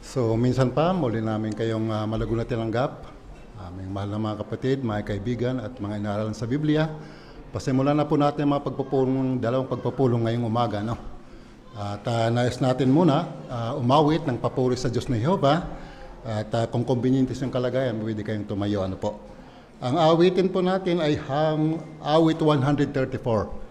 So, minsan pa, muli namin kayong malago na tinanggap. Aming mahal na mga kapatid, mga kaibigan at mga inaaralan sa Biblia. Pasimulan na po natin mga dalawang pagpupulong ngayong umaga. No? At nais natin muna umawit ng papuri sa Diyos na Jehova. At kung convenientes yung kalagayan, pwede kayong tumayo. Ano po? Ang awitin po natin ay awit 134.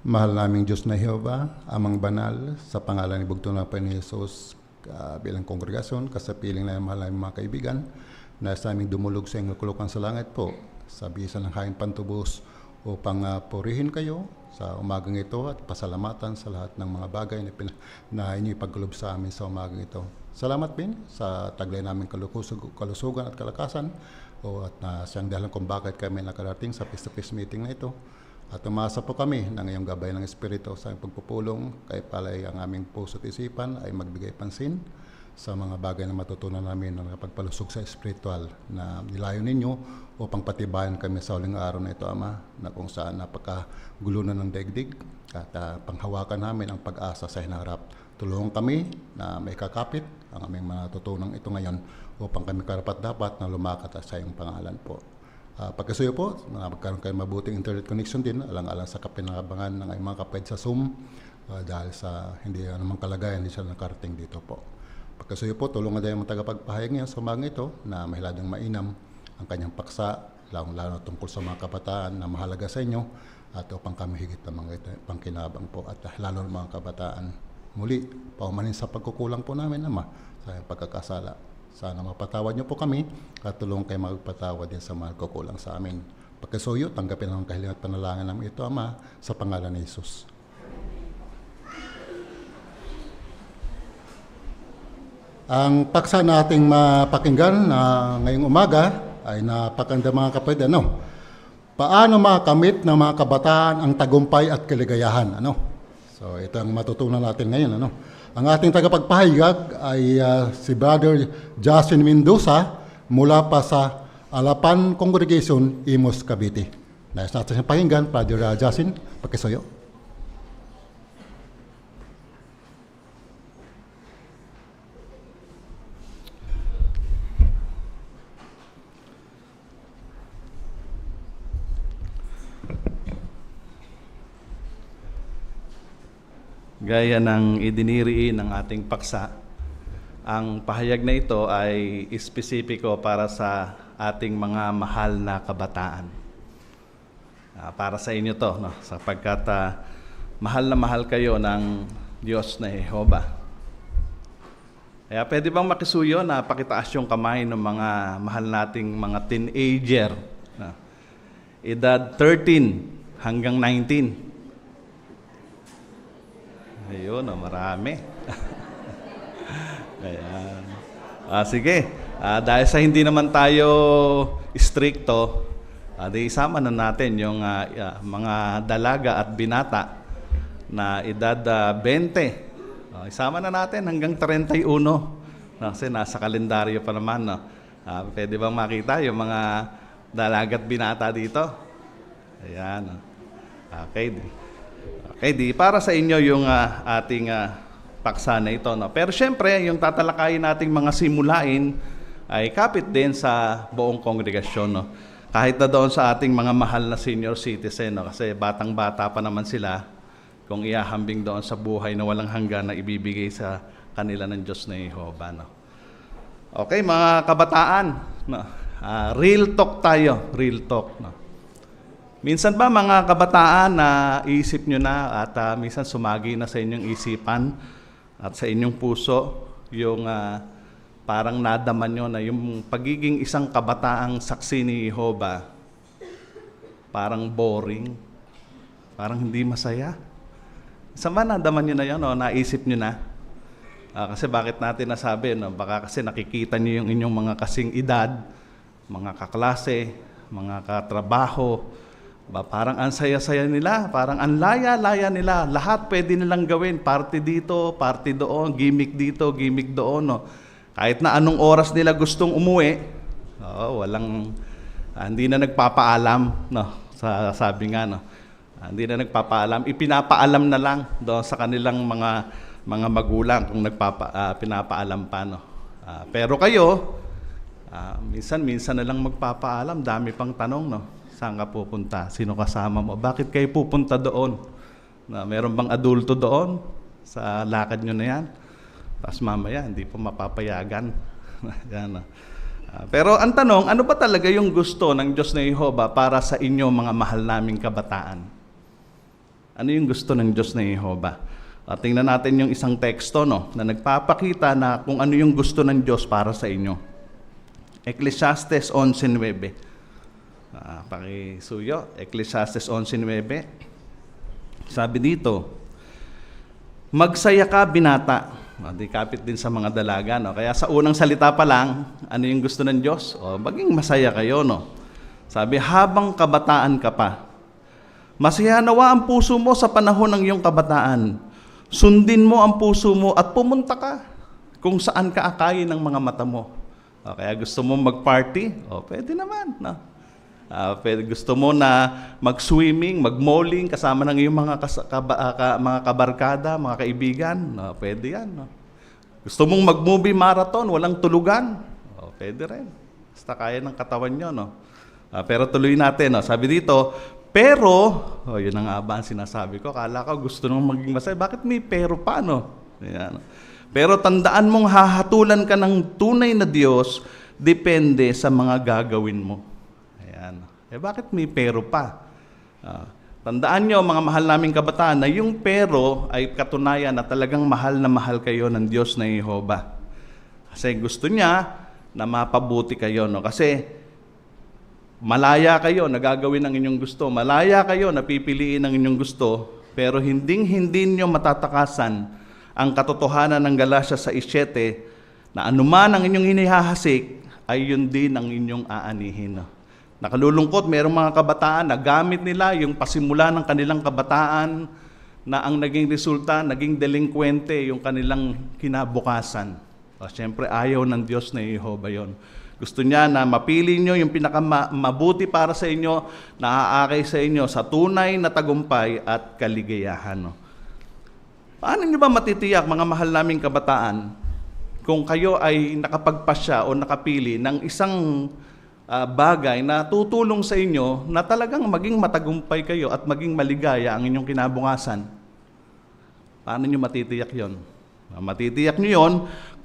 Mahal naming Diyos na Jehova, Amang Banal, sa pangalan ni Bugtong na ni Jesus, bilang kongregasyon, kasapiling na mahal naming mga kaibigan, na sa aming dumulog sa inyong kulukan sa langit po, sa bisa ng haing pantubos upang purihin kayo sa umagang ito at pasalamatan sa lahat ng mga bagay na inyong ipagkulob sa amin sa umagang ito. Salamat din sa taglay naming kalusugan at kalakasan at siyang dahilan kung bakit kami nakarating sa face-to-face meeting na ito. At umasa po kami na ngayong gabay ng Espiritu sa aming pagpupulong, kay palay ang aming puso at isipan ay magbigay pansin sa mga bagay na matutunan namin na nakapagpalusog sa espiritual na nilayo ninyo upang patibayan kami sa uling araw na ito, Ama, na kung saan napakagulo na ng daigdig at panghawakan namin ang pag-asa sa hinaharap. Tulungan kami na may kakapit ang aming matutunan ito ngayon upang kami karapat-dapat na lumakat sa iyong pangalan po. Pagkasuyo po, magkaroon kayo mabuting internet connection din, alang-alang sa kapinabangan ng mga kapatid sa Zoom dahil sa hindi namang kalagayan, hindi sila nakarating dito po. Pagkasuyo po, tulungan din ang tagapagpahayag niya sa umagang ito na mahiladang mainam ang kanyang paksa, lalong-lalo tungkol sa mga kabataan na mahalaga sa inyo at upang kami higit na mga pangkinabang po at lalo ng mga kabataan. Muli, paumanin sa pagkukulang po namin, Ama, sa pagkakasala. Sana mapatawad niyo po kami at tulong kayo magpatawad din sa mga kukulang sa amin. Pagkasuyo, tanggapin ang kahilingan at panalangin namin ito, Ama, sa pangalan ni Jesus. Ang paksa na ating mapakinggan na ngayong umaga ay napakaganda mga kapatid. Paano makamit ng mga kabataan ang tagumpay at kaligayahan? So ito ang matutunan natin ngayon. Ang ating tagapagpahayag ay si Brother Justin Mendoza mula pa sa Alapan Congregation, Imus, Cavite. Nais natin siyang pakinggan, Brother Justin, pakisuyo. Gaya ng idiniriin ng ating paksa, ang pahayag na ito ay espesipiko para sa ating mga mahal na kabataan. Para sa inyo to, no? Sapagkat mahal na mahal kayo ng Diyos na Jehova. Kaya pwede bang makisuyo na pakitaas yung kamay ng mga mahal nating mga teenager? Edad 13 hanggang 19. Ayun, marami. Ayan. Sige, dahil sa hindi naman tayo stricto, di isama na natin yung mga dalaga at binata na edad 20. Isama na natin hanggang 31. Kasi nasa kalendaryo pa naman. No? Pwede bang makita yung mga dalaga at binata dito? Ayan. Okay. Okay, para sa inyo yung ating paksa na ito. No? Pero syempre, yung tatalakayin nating mga simulain ay kapit din sa buong kongregasyon. No? Kahit na doon sa ating mga mahal na senior citizen, no? Kasi batang-bata pa naman sila kung iahambing doon sa buhay na walang hanggan na ibibigay sa kanila ng Diyos na Jehova. No? Okay, mga kabataan, no? Real talk tayo, real talk. No? Minsan ba mga kabataan na isip nyo na at minsan sumagi na sa inyong isipan at sa inyong puso yung parang nadaman nyo na yung pagiging isang kabataang saksi ni Jehova parang boring, parang hindi masaya? Saan ba nadaman nyo na yun o naisip nyo na? Kasi bakit natin nasabi? No? Baka kasi nakikita nyo yung inyong mga kasing edad, mga kaklase, mga katrabaho, parang ang saya-saya nila, parang ang laya-laya nila. Lahat pwede nilang gawin. Party dito, party doon, gimmick dito, gimmick doon. No? Kahit na anong oras nila gustong umuwi, hindi na nagpapaalam. No? Sabi nga, no? Hindi na nagpapaalam. Ipinapaalam na lang doon sa kanilang mga magulang kung pinapaalam pa. No? Pero kayo, minsan na lang magpapaalam. Dami pang tanong, no? Saan ka pupunta? Sino kasama mo? Bakit kayo pupunta doon? Meron bang adulto doon? Sa lakad nyo na yan? Tapos mamaya, hindi po mapapayagan. Yan. Pero ang tanong, ano ba talaga yung gusto ng Diyos na Jehova para sa inyo mga mahal naming kabataan? Ano yung gusto ng Diyos na Jehova? Tingnan natin yung isang teksto, no, na nagpapakita na kung ano yung gusto ng Diyos para sa inyo. Ecclesiastes 11:9. Pakisuyo, Ecclesiastes 11:9. Sabi dito, magsaya ka binata. Di kapit din sa mga dalaga. No? Kaya sa unang salita pa lang, ano yung gusto ng Diyos? Maging masaya kayo. No? Sabi, habang kabataan ka pa, masaya nawa ang puso mo sa panahon ng iyong kabataan. Sundin mo ang puso mo at pumunta ka kung saan ka akayin ng mga mata mo. Kaya gusto mo mag-party? Pwede naman. No? Gusto mo na mag-swimming, mag-mauling kasama ng iyong mga kabarkada, mga kaibigan, pwede yan. No? Gusto mong mag-movie marathon, walang tulugan, pwede rin. Basta kaya ng katawan nyo. No? Pero tuloy natin. No? Sabi dito, pero, yun ang aba ang sinasabi ko, kala ko gusto nung maging masaya. Bakit may pero pa? No? Yan. Pero tandaan mong hahatulan ka ng tunay na Diyos, depende sa mga gagawin mo. Bakit may pero pa? Tandaan nyo, mga mahal naming kabataan, na yung pero ay katunayan na talagang mahal na mahal kayo ng Diyos na Jehova. Kasi gusto niya na mapabuti kayo. No? Kasi malaya kayo na gagawin ang inyong gusto. Malaya kayo na pipiliin ang inyong gusto. Pero hindi nyo matatakasan ang katotohanan ng Galatia 6:7 na anuman ang inyong hinihahasik ay yun din ang inyong aanihin. No? Nakalulungkot, mayroong mga kabataan na gamit nila yung pasimula ng kanilang kabataan na ang naging resulta, naging delinkwente yung kanilang kinabukasan. Siyempre, ayaw ng Diyos na Jehova yon. Gusto niya na mapili nyo yung pinakamabuti para sa inyo, na aakay sa inyo sa tunay na tagumpay at kaligayahan. No? Paano nyo ba matitiyak, mga mahal naming kabataan, kung kayo ay nakapagpasya o nakapili ng isang bagay na tutulong sa inyo na talagang maging matagumpay kayo at maging maligaya ang inyong kinabukasan? Paano nyo matitiyak yon? Matitiyak nyo yon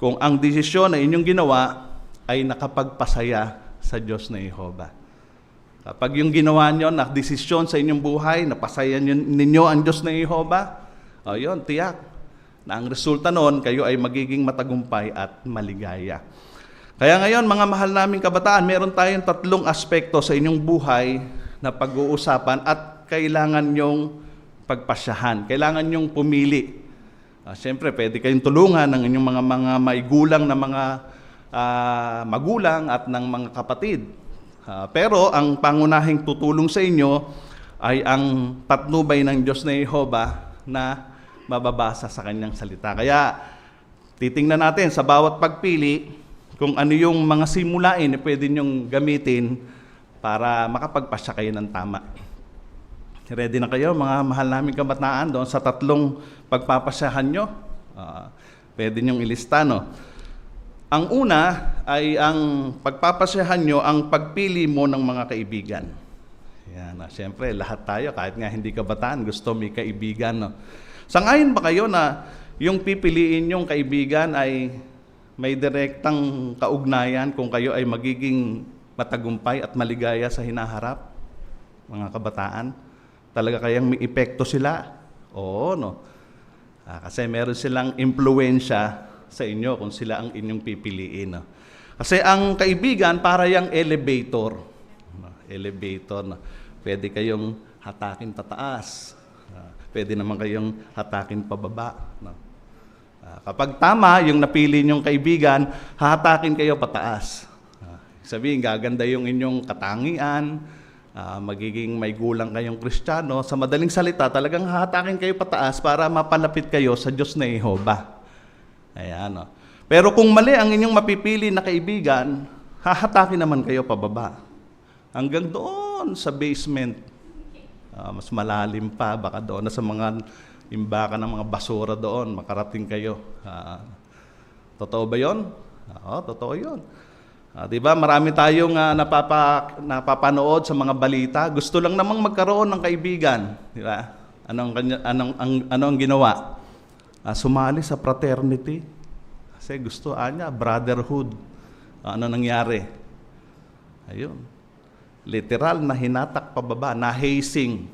kung ang desisyon na inyong ginawa ay nakapagpasaya sa Diyos na Jehovah. Kapag yung ginawa nyo na desisyon sa inyong buhay, napasaya ninyo ang Diyos na Jehovah, yun, tiyak na ang resulta noon, kayo ay magiging matagumpay at maligaya. Kaya ngayon, mga mahal naming kabataan, meron tayong 3 aspekto sa inyong buhay na pag-uusapan at kailangan nyong pagpasyahan. Kailangan nyong pumili. Siyempre, pwede kayong tulungan ng inyong mga maigulang na mga magulang at ng mga kapatid. Pero ang pangunahing tutulong sa inyo ay ang patnubay ng Diyos na Jehovah na mababasa sa kanyang salita. Kaya titingnan natin sa bawat pagpili kung ano yung mga simulain na pwede nyong gamitin para makapagpasya kayo ng tama. Ready na kayo, mga mahal naming kabataan, doon sa 3 pagpapasyahan nyo? Pwede nyong ilista, no? Ang una ay ang pagpapasyahan nyo, ang pagpili mo ng mga kaibigan. Yan, siyempre, lahat tayo, kahit nga hindi kabataan, gusto may kaibigan, no? Sangayon ba kayo na yung pipiliin nyong kaibigan ay may direktang kaugnayan kung kayo ay magiging matagumpay at maligaya sa hinaharap? Mga kabataan, talaga kayang may epekto sila? Oo, no? Kasi meron silang impluwensya sa inyo kung sila ang inyong pipiliin. No? Kasi ang kaibigan para yung elevator. No? Elevator. No? Pwede kayong hatakin pataas. Pwede naman kayong hatakin pababa. No? Kapag tama yung napili nyong kaibigan, hahatakin kayo pataas. Sabihin, gaganda yung inyong katangian, magiging may gulang kayong Kristiyano. Sa madaling salita, talagang hahatakin kayo pataas para mapalapit kayo sa Diyos na Jehovah. Ayan, no? Pero kung mali ang inyong mapipili na kaibigan, hahatakin naman kayo pababa. Hanggang doon sa basement. Mas malalim pa, baka doon na sa mga imbakan ng mga basura doon, makarating kayo. Totoo ba yun? Oo, totoo yun. Diba, marami tayong napapanood sa mga balita. Gusto lang namang magkaroon ng kaibigan. Diba? Ano ang ginawa? Sumali sa fraternity. Kasi gusto niya, brotherhood. Ano nangyari? Ayun. Literal na hinatak pababa, na hazing.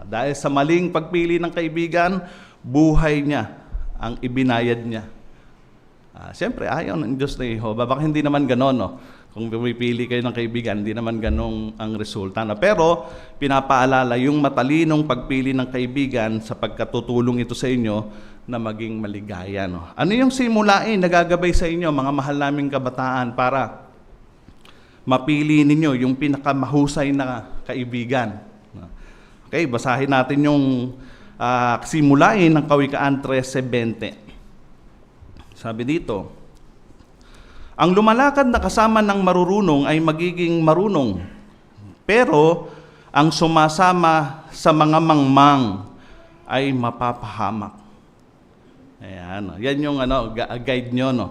Dahil sa maling pagpili ng kaibigan, buhay niya ang ibinayad niya. Siyempre, ayaw ng Diyos na Jehovah. Baka hindi naman ganon, no? Kung pumipili kayo ng kaibigan, hindi naman ganong ang resulta. No? Pero, pinapaalala yung matalinong pagpili ng kaibigan sapagkat tutulong ito sa inyo na maging maligaya. No? Ano yung simulain na gagabay sa inyo, mga mahal naming kabataan, para mapili ninyo yung pinakamahusay na kaibigan? Okay, basahin natin yung simulain ng Kawikaan 13:20. Sabi dito, ang lumalakad na kasama ng marurunong ay magiging marunong, pero ang sumasama sa mga mangmang ay mapapahamak. Ayan, yan yung guide nyo, no?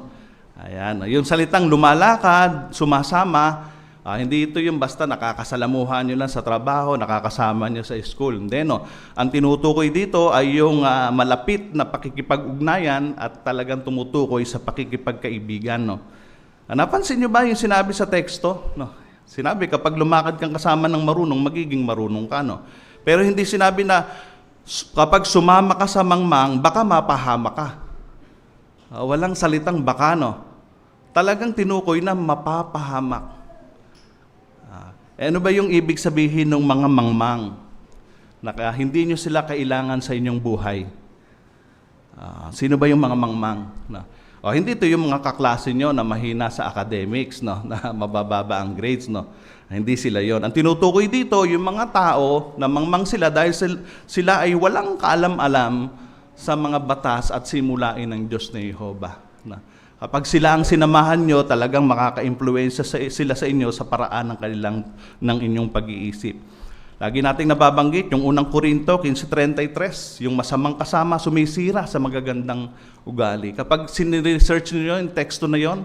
Ayan, yung salitang lumalakad, sumasama, hindi ito yung basta nakakasalamuhan nyo lang sa trabaho, nakakasama nyo sa school. Hindi, no? Ang tinutukoy dito ay yung malapit na pakikipag-ugnayan at talagang tumutukoy sa pakikipagkaibigan. No? Napansin nyo ba yung sinabi sa teksto? No? Sinabi, kapag lumakad kang kasama ng marunong, magiging marunong ka. No? Pero hindi sinabi na kapag sumama ka sa mangmang, baka mapahama ka. Walang salitang baka, no? Talagang tinukoy na mapapahamak. Ano ba yung ibig sabihin ng mga mangmang? Na hindi nyo sila kailangan sa inyong buhay. Sino ba yung mga mangmang? No? Hindi ito yung mga kaklase nyo na mahina sa academics, no? Na mabababa ang grades. No? Hindi sila yon. Ang tinutukoy dito, yung mga tao na mangmang sila dahil sila ay walang kaalam-alam sa mga batas at simulain ng Diyos na Jehovah. No? Kapag sila ang sinamahan nyo, talagang makaka-impluwensya sila sa inyo sa paraan ng inyong pag-iisip. Lagi nating nababanggit yung unang Korinto 15:33, yung masamang kasama sumisira sa magagandang ugali. Kapag siniresearch niyo yung teksto na yon,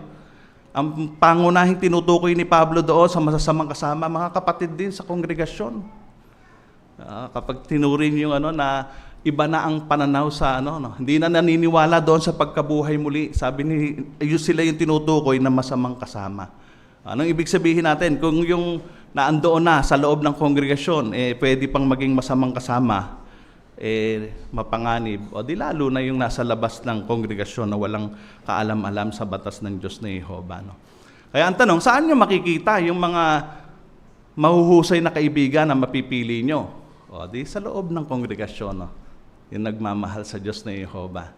ang pangunahing tinutukoy ni Pablo doon sa masasamang kasama, mga kapatid din sa kongregasyon. Kapag tinuring yung na iba na ang pananaw sa ano, no? Hindi na naniniwala doon sa pagkabuhay muli. Sabi ni sila yung tinutukoy na masamang kasama. Anong ibig sabihin natin? Kung yung naandoon na sa loob ng kongregasyon, pwede pang maging masamang kasama, mapanganib, o di lalo na yung nasa labas ng kongregasyon na walang kaalam-alam sa batas ng Diyos na Jehovah, no? Kaya ang tanong, saan nyo makikita yung mga mahuhusay na kaibigan na mapipili nyo? O di sa loob ng kongregasyon, no? Yung nagmamahal sa Diyos na Jehovah.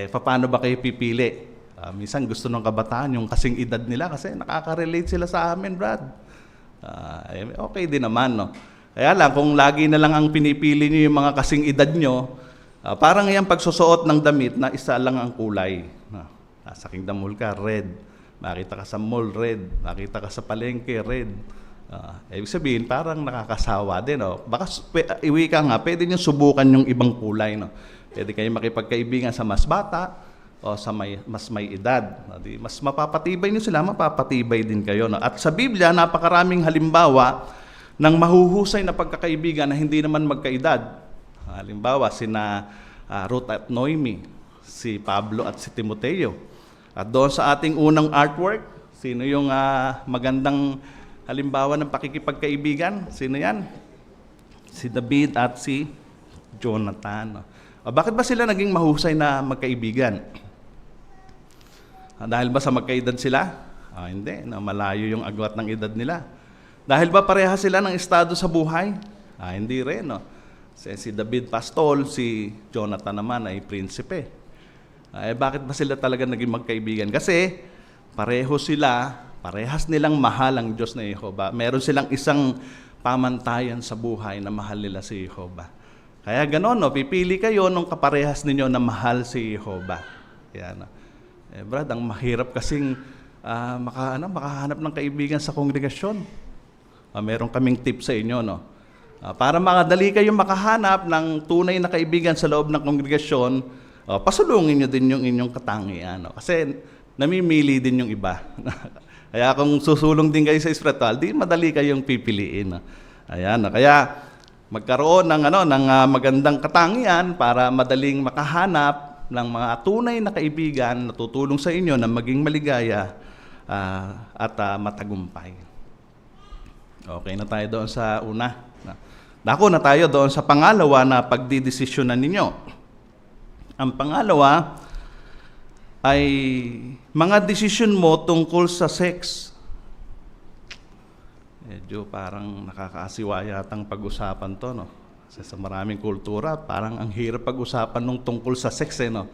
Paano ba kayo pipili? Minsan gusto ng kabataan yung kasing edad nila kasi nakaka-relate sila sa amin, Brad. Okay din naman, no? Kaya lang, kung lagi na lang ang pinipili nyo yung mga kasing edad nyo, parang yung pagsusuot ng damit na isa lang ang kulay. Sa Kingdom Hall ka, red. Makita ka sa mall, red. Makita ka sa palengke, red. Ibig sabihin, parang nakakasawa din. No? Baka iwi ka nga, pwede nyo subukan yung ibang kulay. No? Pwede kayo makipagkaibigan sa mas bata o sa mas may edad. Mas mapapatibay nyo sila, mapapatibay din kayo. No? At sa Biblia, napakaraming halimbawa ng mahuhusay na pagkakaibigan na hindi naman magkaedad. Halimbawa, sina Ruth at Noemi, si Pablo at si Timoteo. At doon sa ating unang artwork, sino yung magandang halimbawa ng pakikipagkaibigan? Sino yan? Si David at si Jonathan. Bakit ba sila naging mahusay na magkaibigan? Dahil ba sa magkaedad sila? Hindi, malayo yung agwat ng edad nila. Dahil ba pareha sila ng estado sa buhay? Hindi rin. No? Si David pastol, si Jonathan naman ay prinsipe. Bakit ba sila talaga naging magkaibigan? Kasi pareho sila, parehas nilang mahal ang Diyos na Jehovah. Meron silang isang pamantayan sa buhay na mahal nila si Jehovah. Kaya gano'n, no? Pipili kayo nung kaparehas ninyo na mahal si Jehovah. Yan, no? Brad, ang mahirap kasing makahanap ng kaibigan sa kongregasyon. Meron kaming tip sa inyo, no? Para makadali kayong makahanap ng tunay na kaibigan sa loob ng kongregasyon, pasulungin nyo din yung inyong katangian. No? Kasi namimili din yung iba. Kaya kung susulong din kayo sa spiritual, di madali kayong pipiliin. No? Ayan, no? Kaya magkaroon ng magandang katangian para madaling makahanap ng mga tunay na kaibigan na tutulong sa inyo na maging maligaya at matagumpay. Okay na tayo doon sa una. Dako na tayo doon sa pangalawa na pagdidesisyonan ninyo. Ang pangalawa ay mga desisyon mo tungkol sa sex. Medyo parang nakakaasiwa yatang pag-usapan to, no? Kasi sa maraming kultura, parang ang hirap pag-usapan nung tungkol sa sex, no?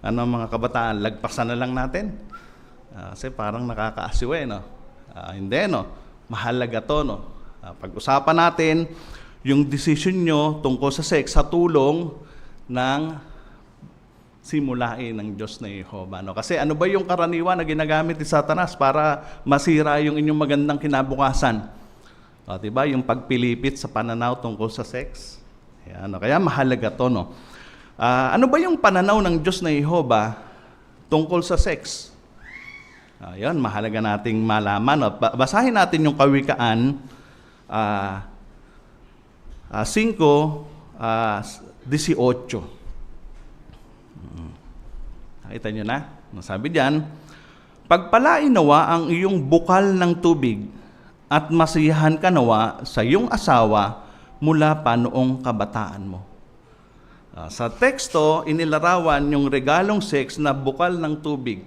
Ano mga kabataan, lagpasan na lang natin? Kasi parang nakakaasiwa, no? Hindi, no? Mahalaga to, no? Pag-usapan natin yung decision nyo tungkol sa sex sa tulong ng simulain ng Diyos na Jehovah. No? Kasi ano ba yung karaniwan na ginagamit ni Satanas para masira yung inyong magandang kinabukasan? Diba? Yung pagpilipit sa pananaw tungkol sa sex. Ayan, no? Kaya mahalaga to. No? Ano ba yung pananaw ng Diyos na Jehovah tungkol sa sex? Ayan, mahalaga nating malaman. No? Basahin natin yung Kawikaan 5:18. Nakita nyo na? Sabi diyan, pagpalain nawa ang iyong bukal ng tubig at masiyahan ka nawa sa iyong asawa mula pa noong kabataan mo. Sa teksto, inilarawan yung regalong sex na bukal ng tubig,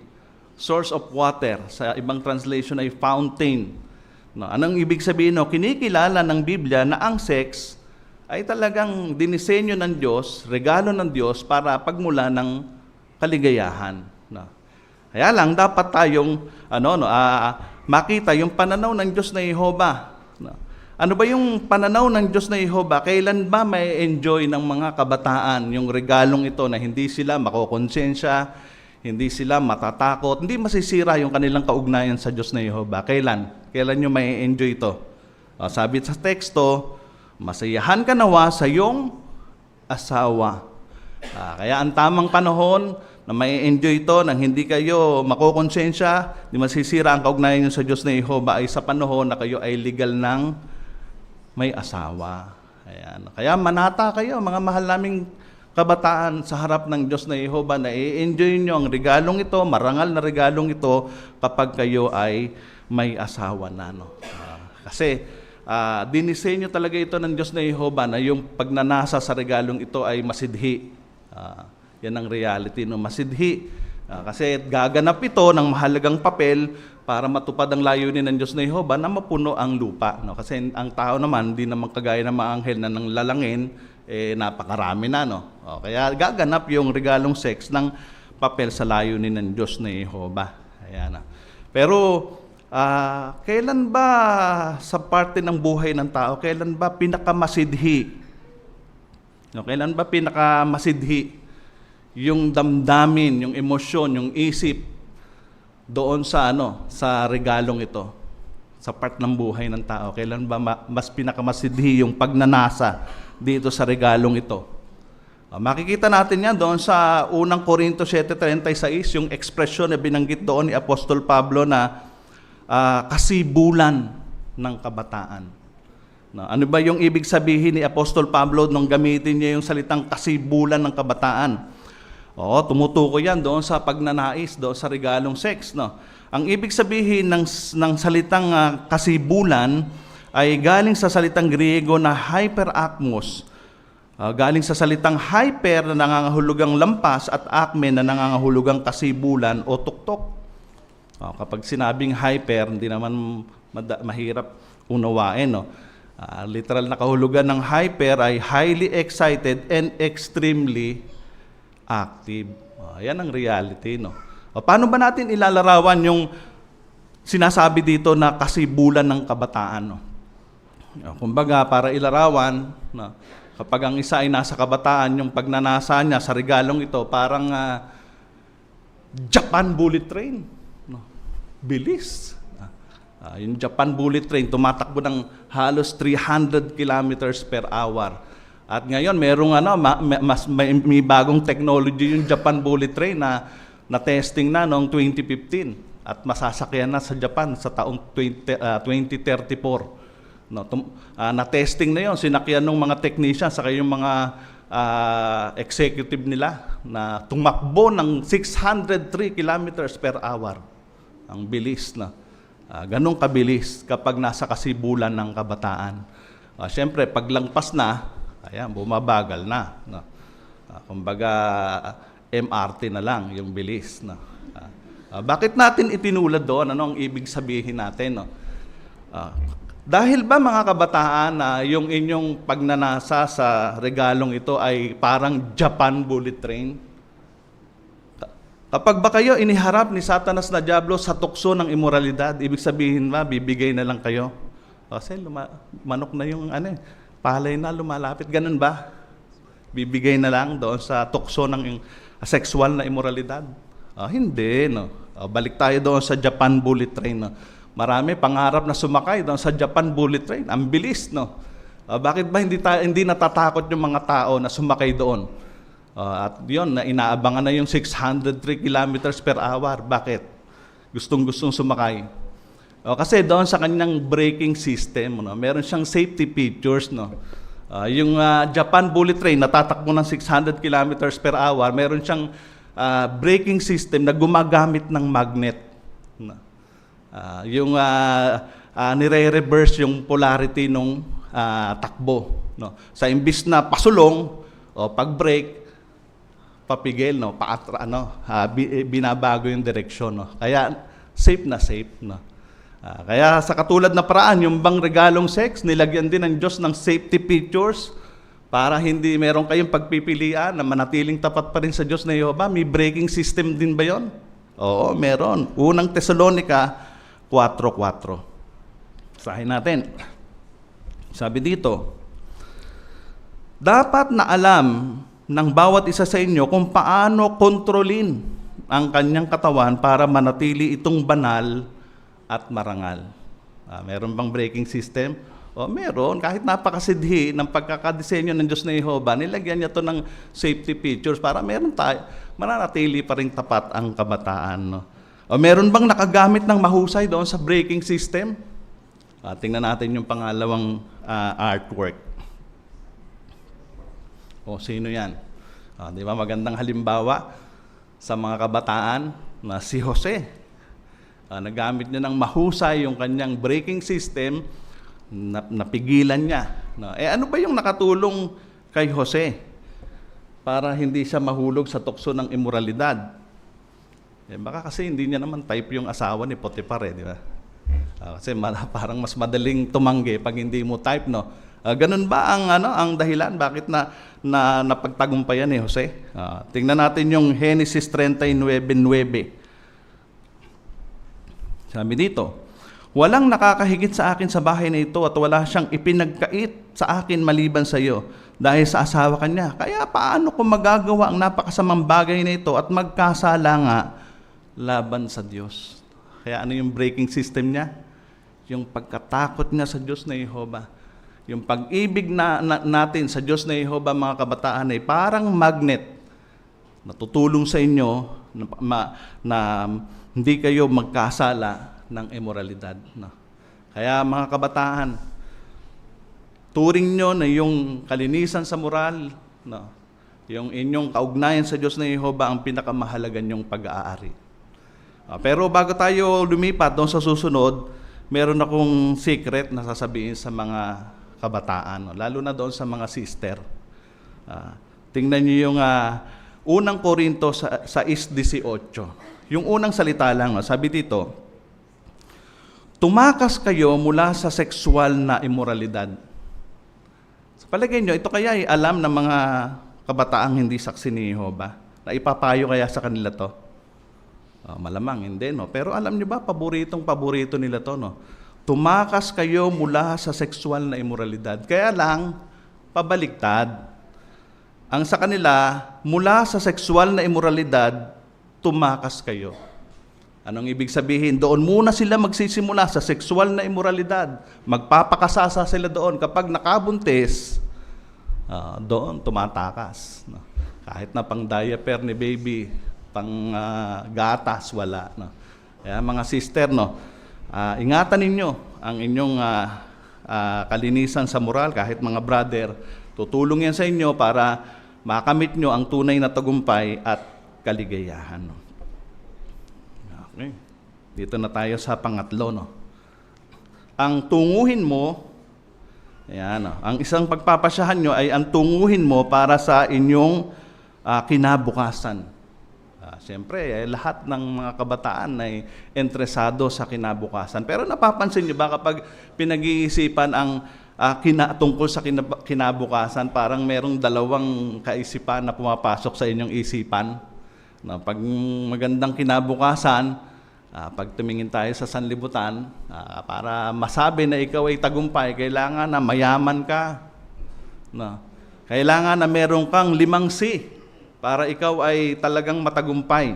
source of water. Sa ibang translation ay fountain. No, anong ibig sabihin? No? Kinikilala ng Biblia na ang sex ay talagang dinisenyo ng Diyos, regalo ng Diyos para pagmula ng kaligayahan. No. Kaya lang dapat tayong makita yung pananaw ng Diyos na Jehovah. No. Ano ba yung pananaw ng Diyos na Jehovah? Kailan ba may enjoy ng mga kabataan yung regalong ito na hindi sila makokonsensya, hindi sila matatakot, hindi masisira yung kanilang kaugnayan sa Diyos na Jehovah? Kailan? Kailan nyo may enjoy ito? Sabi sa teksto, masayahan ka nawa sa iyong asawa. Kaya ang tamang panahon na may enjoy ito nang hindi kayo makokonsensya, di masisira ang kaugnayan nyo sa Diyos na Jehovah ay sa panahon na kayo ay legal ng may asawa. Ayan. Kaya manata kayo, mga mahal naming kabataan, sa harap ng Diyos na Jehova, na i-enjoy nyo ang regalong ito, marangal na regalong ito, kapag kayo ay may asawa na. No? Kasi dinisenyo talaga ito ng Diyos na Jehova na yung pagnanasa sa regalong ito ay masidhi. Yan ang reality, no? Masidhi. Kasi gaganap ito ng mahalagang papel para matupad ang layunin ng Diyos na Jehova na mapuno ang lupa. No? Kasi ang tao naman, di naman kagaya ng mga anghel na nang lalangin, napakarami na. No? Kaya gaganap yung regalong sex ng papel sa layunin ng Diyos na Jehova. Ayan. Pero kailan ba sa parte ng buhay ng tao, kailan ba pinakamasidhi? No? Kailan ba pinakamasidhi yung damdamin, yung emosyon, yung isip doon sa sa regalong ito, sa part ng buhay ng tao? Kailan ba mas pinakamasidhi yung pagnanasa dito sa regalong ito? Makikita natin yan doon sa unang Korinto 7:36, yung ekspresyon na binanggit doon ni Apostol Pablo na kasibulan ng kabataan. Ano ba yung ibig sabihin ni Apostol Pablo nung gamitin niya yung salitang kasibulan ng kabataan? Tumutukoy yan doon sa pagnanais, doon sa regalong sex. No? Ang ibig sabihin ng salitang kasibulan ay galing sa salitang Griego na hyperakmos. Galing sa salitang hyper na nangangahulugang lampas at akme na nangangahulugang kasibulan o tuktok. Kapag sinabing hyper, hindi naman mahirap unawain. No? Literal na kahulugan ng hyper ay highly excited and extremely active. Yan ang reality. No? Paano ba natin ilalarawan yung sinasabi dito na kasibulan ng kabataan? No? Kumbaga, para ilarawan, no, kapag ang isa ay nasa kabataan, yung pagnanasa niya sa regalong ito, parang Japan bullet train. No? Bilis. Yung Japan bullet train, tumatakbo ng halos 300 kilometers per hour. At ngayon, merong may bagong technology yung Japan bullet train na testing na noong 2015 at masasakyan na sa Japan sa taong 2034. No, na-testing na yon, sinakyan ng mga technicians saka yung mga executive nila na tumakbo ng 603 kilometers per hour. Ang bilis na. Ganong kabilis kapag nasa kasibulan ng kabataan. Siyempre, paglangpas na, ayan, bumabagal na. No? Kumbaga, MRT na lang yung bilis. No? Bakit natin itinulad doon? Ano ang ibig sabihin natin? No? Dahil ba mga kabataan yung inyong pagnanasa sa regalong ito ay parang Japan bullet train? Kapag ba kayo iniharap ni Satanas na Diablo sa tukso ng imoralidad, ibig sabihin ba, bibigay na lang kayo? Kasi manok na yung palay na lumalapit, ganun ba? Bibigay na lang doon sa tukso ng sexual na imoralidad? Hindi, no? Balik tayo doon sa Japan bullet train. No? Marami pangarap na sumakay doon sa Japan bullet train. Ang bilis, no? Bakit ba hindi natatakot yung mga tao na sumakay doon? At yun, inaabangan na yung 603 kilometers per hour. Bakit? Gustong-gustong sumakay. Kasi doon sa kanyang braking system, no, meron siyang safety features. No? Yung Japan bullet train, natatakbo ng 600 kilometers per hour, meron siyang braking system na gumagamit ng magnet. No? Yung nire-reverse yung polarity ng takbo. No? Sa imbis na pasulong, pag-brake, papigil, no? Binabago yung direksyon. No? Kaya safe na safe. No? Kaya sa katulad na paraan, yung bang regalong sex, nilagyan din ng Diyos ng safety features para hindi meron kayong pagpipilian na manatiling tapat pa rin sa Diyos na Jehova. May braking system din ba yon? Oo, meron. Unang Tesalonica 4:4. Sahin natin. Sabi dito, dapat na alam ng bawat isa sa inyo kung paano kontrolin ang kanyang katawan para manatili itong banal at marangal. Meron bang braking system? Meron. Kahit napakasidhi ng pagkakadesenyo ng Diyos na Jehova, nilagyan niya to ng safety features para mananatili pa rin tapat ang kabataan. No? Meron bang nakagamit ng mahusay doon sa braking system? Tingnan natin yung pangalawang artwork. O sino yan? Di ba magandang halimbawa sa mga kabataan na si Jose. Nagamit niya ng mahusay yung kanyang braking system, napigilan niya. Ano ba yung nakatulong kay Jose para hindi siya mahulog sa tukso ng immoralidad? Baka kasi hindi niya naman type yung asawa ni Potiphar, di ba? Kasi parang mas madaling tumanggi pag hindi mo type, no? Ganun ba ang dahilan bakit napagtagumpayan ni Jose? Tingnan natin yung Genesis 39:9. Sabi dito, walang nakakahigit sa akin sa bahay na ito at wala siyang ipinagkait sa akin maliban sa iyo dahil sa asawa kanya. Kaya paano ko magagawa ang napakasamang bagay na ito at magkasala nga laban sa Diyos? Kaya ano yung braking system niya? Yung pagkatakot niya sa Diyos na Jehovah. Yung pag-ibig natin sa Diyos na Jehovah, mga kabataan, ay parang magnet na tutulong sa inyo na hindi kayo magkasala ng immoralidad. No? Kaya mga kabataan, turing nyo na yung kalinisan sa moral, no? Yung inyong kaugnayan sa Diyos na Jehovah ang pinakamahalaga nyong pag-aari. Pero bago tayo lumipat doon sa susunod, meron akong secret na sasabihin sa mga kabataan, no? Lalo na doon sa mga sister. Tingnan niyo yung unang Korinto 6:18. Yung unang salita lang, no? Sabi dito, tumakas kayo mula sa sexual na immoralidad. Sa palagay nyo, ito kaya ay alam ng mga kabataang hindi saksi ni Jehovah? Na ipapayo kaya sa kanila to? Malamang hindi, no? Pero alam nyo ba, paborito nila to, no? Tumakas kayo mula sa sexual na immoralidad. Kaya lang, pabaliktad. Ang sa kanila, mula sa sexual na immoralidad, tumakas kayo. Anong ibig sabihin? Doon muna sila magsisimula sa sexual na immoralidad. Magpapakasasa sila doon. Kapag nakabuntis, doon tumatakas. No? Kahit na pang diaper ni baby, pang gatas, wala. No? Kaya mga sister, no, ingatan ninyo ang inyong kalinisan sa moral. Kahit mga brother, tutulong yan sa inyo para makamit nyo ang tunay na tagumpay at kaligayahan. No? Okay. Dito na tayo sa pangatlo. No? Ang tunguhin mo, ayan, no? Ang isang pagpapasyahan nyo ay ang tunguhin mo para sa inyong kinabukasan. Siyempre, lahat ng mga kabataan ay interesado sa kinabukasan. Pero napapansin nyo ba kapag pinag-iisipan ang tungkol sa kinabukasan, parang merong dalawang kaisipan na pumapasok sa inyong isipan? Na pag magandang kinabukasan, pag tumingin tayo sa sanlibutan, para masabi na ikaw ay tagumpay, kailangan na mayaman ka. No? Kailangan na meron kang 5 C para ikaw ay talagang matagumpay.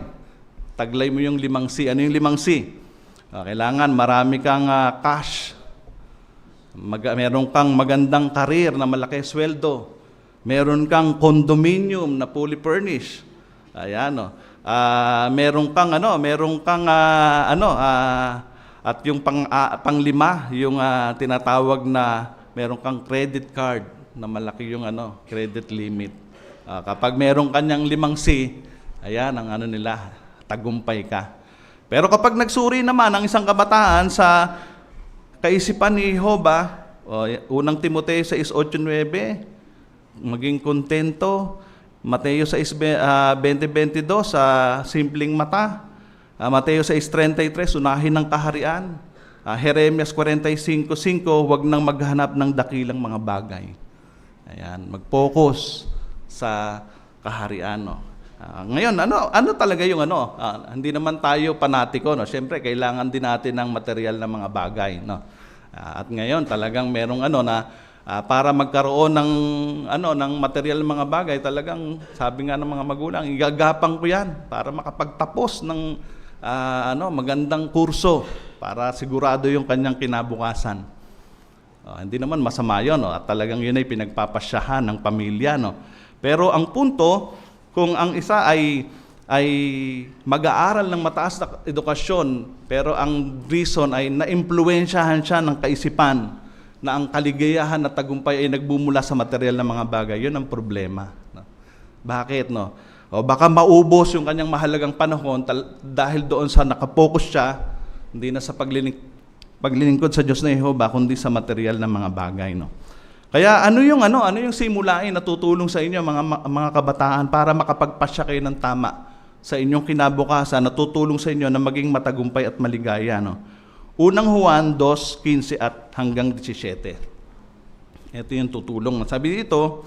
Taglay mo yung 5 C. Ano yung 5 C? Kailangan marami kang cash. Meron kang magandang karir na malaki sweldo. Meron kang condominium na fully furnished. Ayan, no. Meron kang at yung panglima, yung tinatawag na meron kang credit card na malaki yung credit limit. Kapag meron kanyang 5 C, ayan ang nila, tagumpay ka. Pero kapag nagsuri naman ang isang kabataan sa kaisipan ni Jehovah, unang Timoteo 6:8-9, maging kontento. Mateo 6:20-22, sa simpleng mata. Mateo 6:33, unahin ng kaharian. Jeremias 45:5, huwag nang maghanap ng dakilang mga bagay. Ayan, mag-focus sa kaharian. No? Ngayon, ano talaga yung hindi naman tayo panatiko. No? Siyempre, kailangan din natin ng material na mga bagay. No? At ngayon, talagang merong para magkaroon ng material ng mga bagay, talagang sabi nga ng mga magulang, igagapang ko yan para makapagtapos ng magandang kurso para sigurado yung kanyang kinabukasan. Hindi naman masama yun, at talagang yun ay pinagpapasyahan ng pamilya. No? Pero ang punto, kung ang isa ay mag-aaral ng mataas na edukasyon, pero ang reason ay na-impluwensyahan siya ng kaisipan na ang kaligayahan at tagumpay ay nagbumula sa material na mga bagay, yun ang problema. No? Bakit? No? O baka maubos yung kanyang mahalagang panahon dahil doon sa nakapokus siya, hindi na sa paglilingkod sa Diyos na Jehova, kundi sa material na mga bagay. No? Kaya ano yung simulain na tutulong sa inyo mga kabataan para makapagpasya kayo ng tama sa inyong kinabukasan, na tutulong sa inyo na maging matagumpay at maligaya. No? Unang Juan 2:15 at hanggang 17. Ito yung tutulong. Sabi dito,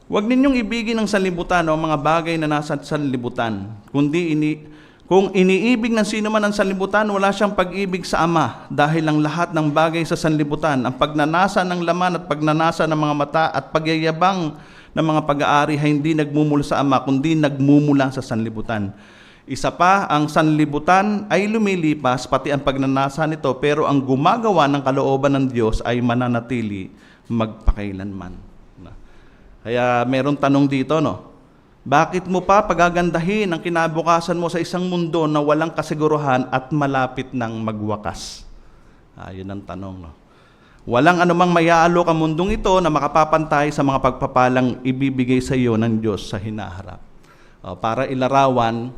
huwag ninyong ibigin ng sanlibutan o mga bagay na nasa sanlibutan, kundi kung iniibig ng sino man ang sanlibutan, wala siyang pag-ibig sa Ama, dahil ang lahat ng bagay sa sanlibutan, ang pagnanasa ng laman at pagnanasa ng mga mata at pagyayabang ng mga pag-aari ay hindi nagmumula sa Ama, kundi nagmumula sa sanlibutan. Isa pa, ang sanlibutan ay lumilipas, pati ang pagnanasa nito, pero ang gumagawa ng kalooban ng Diyos ay mananatili magpakailanman. Kaya meron tanong dito, no? Bakit mo pa pagagandahin ang kinabukasan mo sa isang mundo na walang kasiguruhan at malapit ng magwakas? Yun ang tanong, no? Walang anumang mayaalok ang mundong ito na makapapantay sa mga pagpapalang ibibigay sa iyo ng Diyos sa hinaharap. Para ilarawan,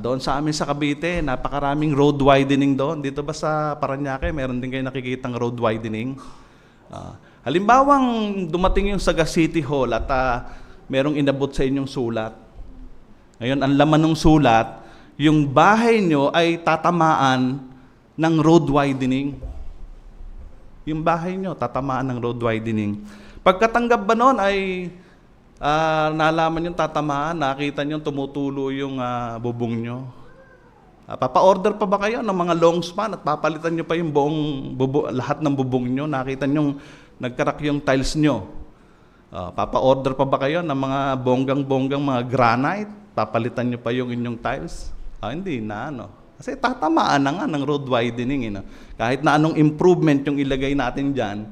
doon sa amin sa Cavite, napakaraming road widening doon. Dito ba sa Parañaque, meron din kayo nakikitang road widening? Halimbawang dumating yung Saga City Hall at merong inabot sa inyong sulat. Ngayon, ang laman ng sulat, yung bahay nyo ay tatamaan ng road widening. Yung bahay nyo, tatamaan ng road widening. Pagkatanggap ba nun ay nalaman yung tatamaan, nakita nyo tumutulo yung bubong nyo. Papa-order pa ba kayo ng mga long span at papalitan nyo pa yung lahat ng bubong nyo? Nakita nyo nagkarak yung tiles nyo. Papa-order pa ba kayo ng mga bonggang-bonggang mga granite? Papalitan nyo pa yung inyong tiles? Hindi na, no? Kasi tatamaan na nga ng road widening. No? Kahit na anong improvement yung ilagay natin dyan,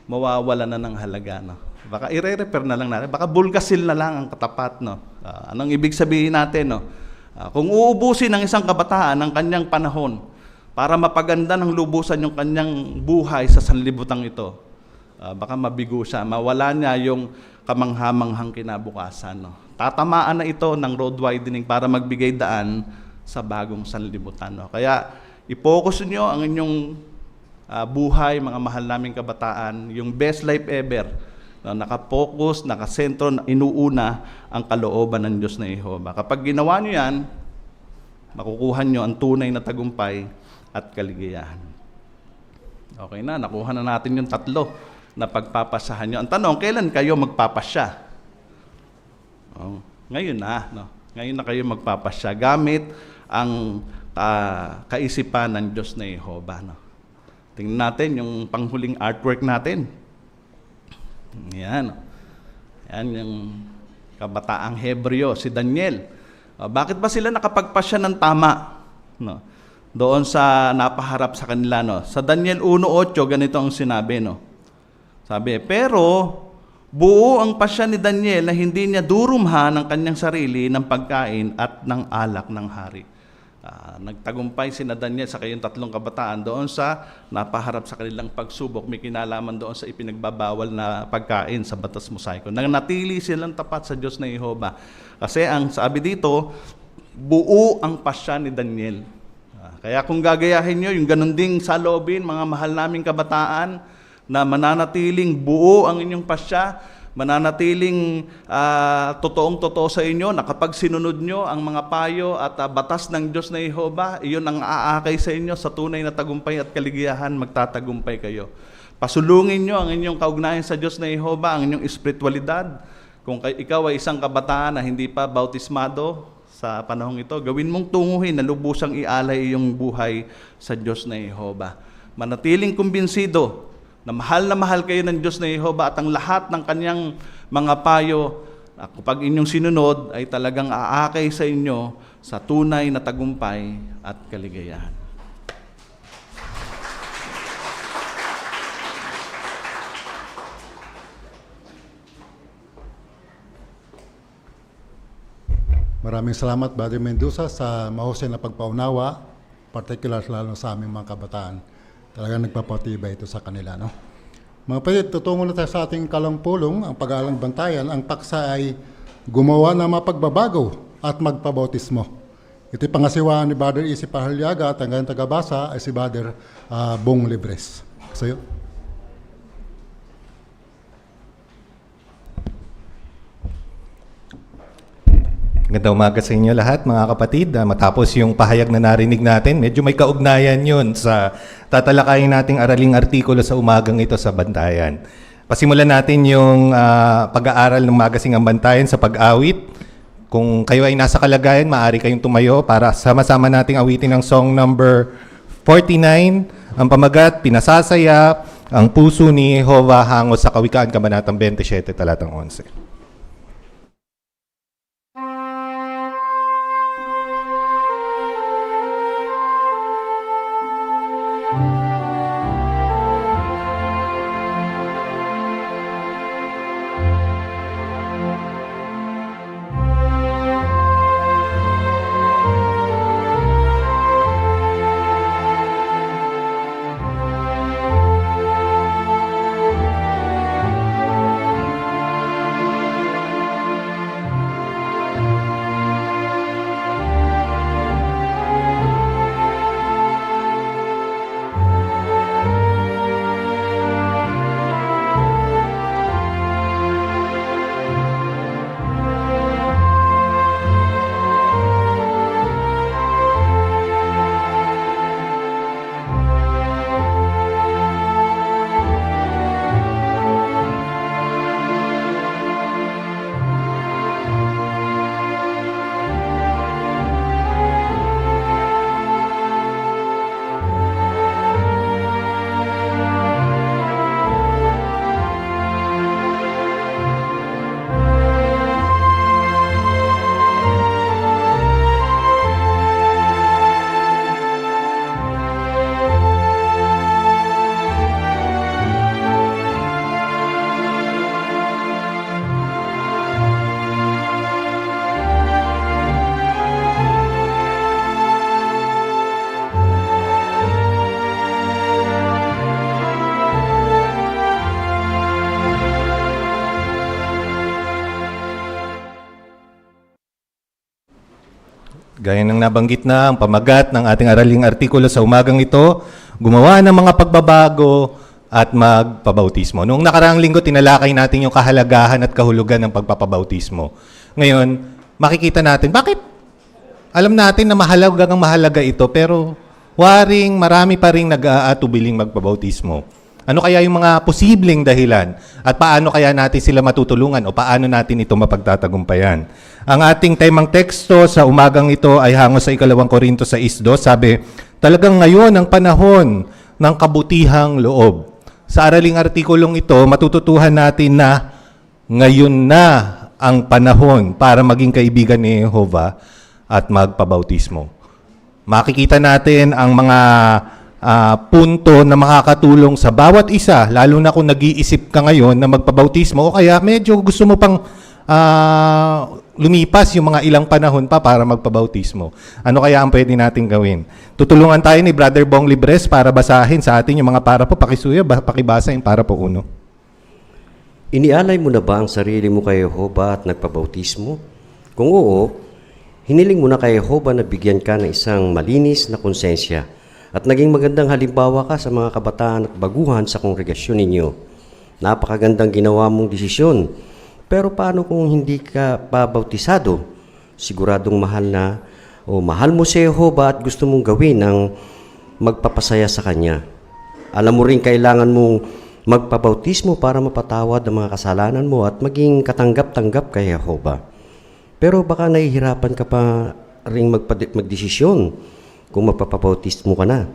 mawawala na ng halaga. No? Baka i-repair na lang natin. Baka bulkasil na lang ang katapat. No? Anong ibig sabihin natin? No? Kung uubusin ng isang kabataan ang kanyang panahon para mapaganda ng lubusan yung kanyang buhay sa sanlibutang ito, baka mabigo siya, mawala niya yung kamanghamanghang kinabukasan. No? Tatamaan na ito ng road widening para magbigay daan sa bagong sanlibutan. No? Kaya i-focus niyo ang inyong buhay, mga mahal naming kabataan, yung best life ever, no? Nakapokus, nakasentro, inuuna ang kalooban ng Diyos na Jehova. Kapag ginawa niyo yan, makukuha niyo ang tunay na tagumpay at kaligayahan. Okay na, nakuha na natin yung tatlo na pagpapasahan nyo. Ang tanong, kailan kayo magpapasya? Ngayon na. No? Ngayon na kayo magpapasya gamit ang kaisipan ng Diyos na Jehova. No? Tingnan natin yung panghuling artwork natin. Yan. Yan yung kabataang Hebreo, si Daniel. Bakit ba sila nakapagpasya ng tama? No? Doon sa napaharap sa kanila. No? Sa Daniel 1:8, ganito ang sinabi. No? Sabi, pero buo ang pasya ni Daniel na hindi niya durumhan ang kanyang sarili ng pagkain at ng alak ng hari. Nagtagumpay sina Daniel sa kayong tatlong kabataan doon sa napaharap sa kanilang pagsubok. May kinalaman doon sa ipinagbabawal na pagkain sa batas Mosaiko. Nanatili silang tapat sa Diyos na Jehova. Kasi ang sabi dito, buo ang pasya ni Daniel. Kaya kung gagayahin nyo, yung ganun ding saloobin, mga mahal naming kabataan, na mananatiling buo ang inyong pasya, mananatiling totoong-totoo sa inyo, na kapag sinunod nyo ang mga payo at batas ng Diyos na Jehova, iyon ang aakay sa inyo sa tunay na tagumpay at kaligayahan, magtatagumpay kayo. Pasulungin nyo ang inyong kaugnayan sa Diyos na Jehova, ang inyong espiritualidad. Kung ikaw ay isang kabataan na hindi pa bautismado sa panahong ito, gawin mong tunguhin na lubusang ialay iyong buhay sa Diyos na Jehova. Manatiling kumbinsido na mahal kayo ng Diyos na Jehova at ang lahat ng kanyang mga payo, kapag inyong sinunod, ay talagang aakay sa inyo sa tunay na tagumpay at kaligayahan. Maraming salamat, Brother Mendoza, sa mahusay na pagpaunawa, particular lalo sa aming mga kabataan. Talagang nagpapatibay ito sa kanila. No? Mga kapatid, tutungo na tayo sa ating kalampulong, ang pag-aalang bantayan. Ang paksa ay gumawa ng mapagbabago at magpabautismo. Ito'y pangasiwaan ni Brother Isi Pahalyaga at ang kanyang tagabasa ay si Brother Bong Libres. Sa'yo. Magandang umaga sa inyo lahat, mga kapatid. Matapos yung pahayag na narinig natin, medyo may kaugnayan yun sa tatalakayin nating araling artikulo sa umagang ito sa Bantayan. Pasimulan natin yung pag-aaral ng Magasing ang Bantayan sa pag-awit. Kung kayo ay nasa kalagayan, maaari kayong tumayo para sama-sama nating awitin ang song number 49, ang pamagat, Pinasasaya ang puso ni Jehovah hango sa Kawikaan, Kabanatang 27, talatang 11. Gaya ng nabanggit na ang pamagat ng ating araling artikulo sa umagang ito, gumawa ng mga pagbabago at magpabautismo. Noong nakaraang linggo, tinalakay natin yung kahalagahan at kahulugan ng pagpapabautismo. Ngayon, makikita natin, bakit? Alam natin na mahalaga ito, pero waring marami pa rin nag-aatubiling magpabautismo. Ano kaya yung mga posibleng dahilan? At paano kaya natin sila matutulungan o paano natin ito mapagtatagumpayan? Ang ating temang teksto sa umagang ito ay hango sa 2 Korinto 6:2. Sabi, talagang ngayon ang panahon ng kabutihang loob. Sa araling artikulong ito, matututuhan natin na ngayon na ang panahon para maging kaibigan ni Jehovah at magpabautismo. Makikita natin ang mga punto na makakatulong sa bawat isa, lalo na kung nag-iisip ka ngayon na magpabautismo o kaya medyo gusto mo pang lumipas yung mga ilang panahon pa para magpabautismo. Ano kaya ang pwede natin gawin? Tutulungan tayo ni Brother Bong Libres para basahin sa atin yung mga para po. Pakisuyo, pakibasa yung para po uno. Inialay mo na ba ang sarili mo kay Jehovah at nagpabautismo? Kung oo, hiniling mo na kay Jehovah na bigyan ka ng isang malinis na konsensya at naging magandang halimbawa ka sa mga kabataan at baguhan sa kongregasyon ninyo. Napakagandang ginawa mong desisyon. Pero paano kung hindi ka pabautisado? Siguradong mahal mo si Jehovah at gusto mong gawin ang magpapasaya sa Kanya. Alam mo rin kailangan mong magpabautismo para mapatawad ang mga kasalanan mo at maging katanggap-tanggap kay Jehovah. Pero baka nahihirapan ka pa rin magdesisyon kung magpapabautismo ka na.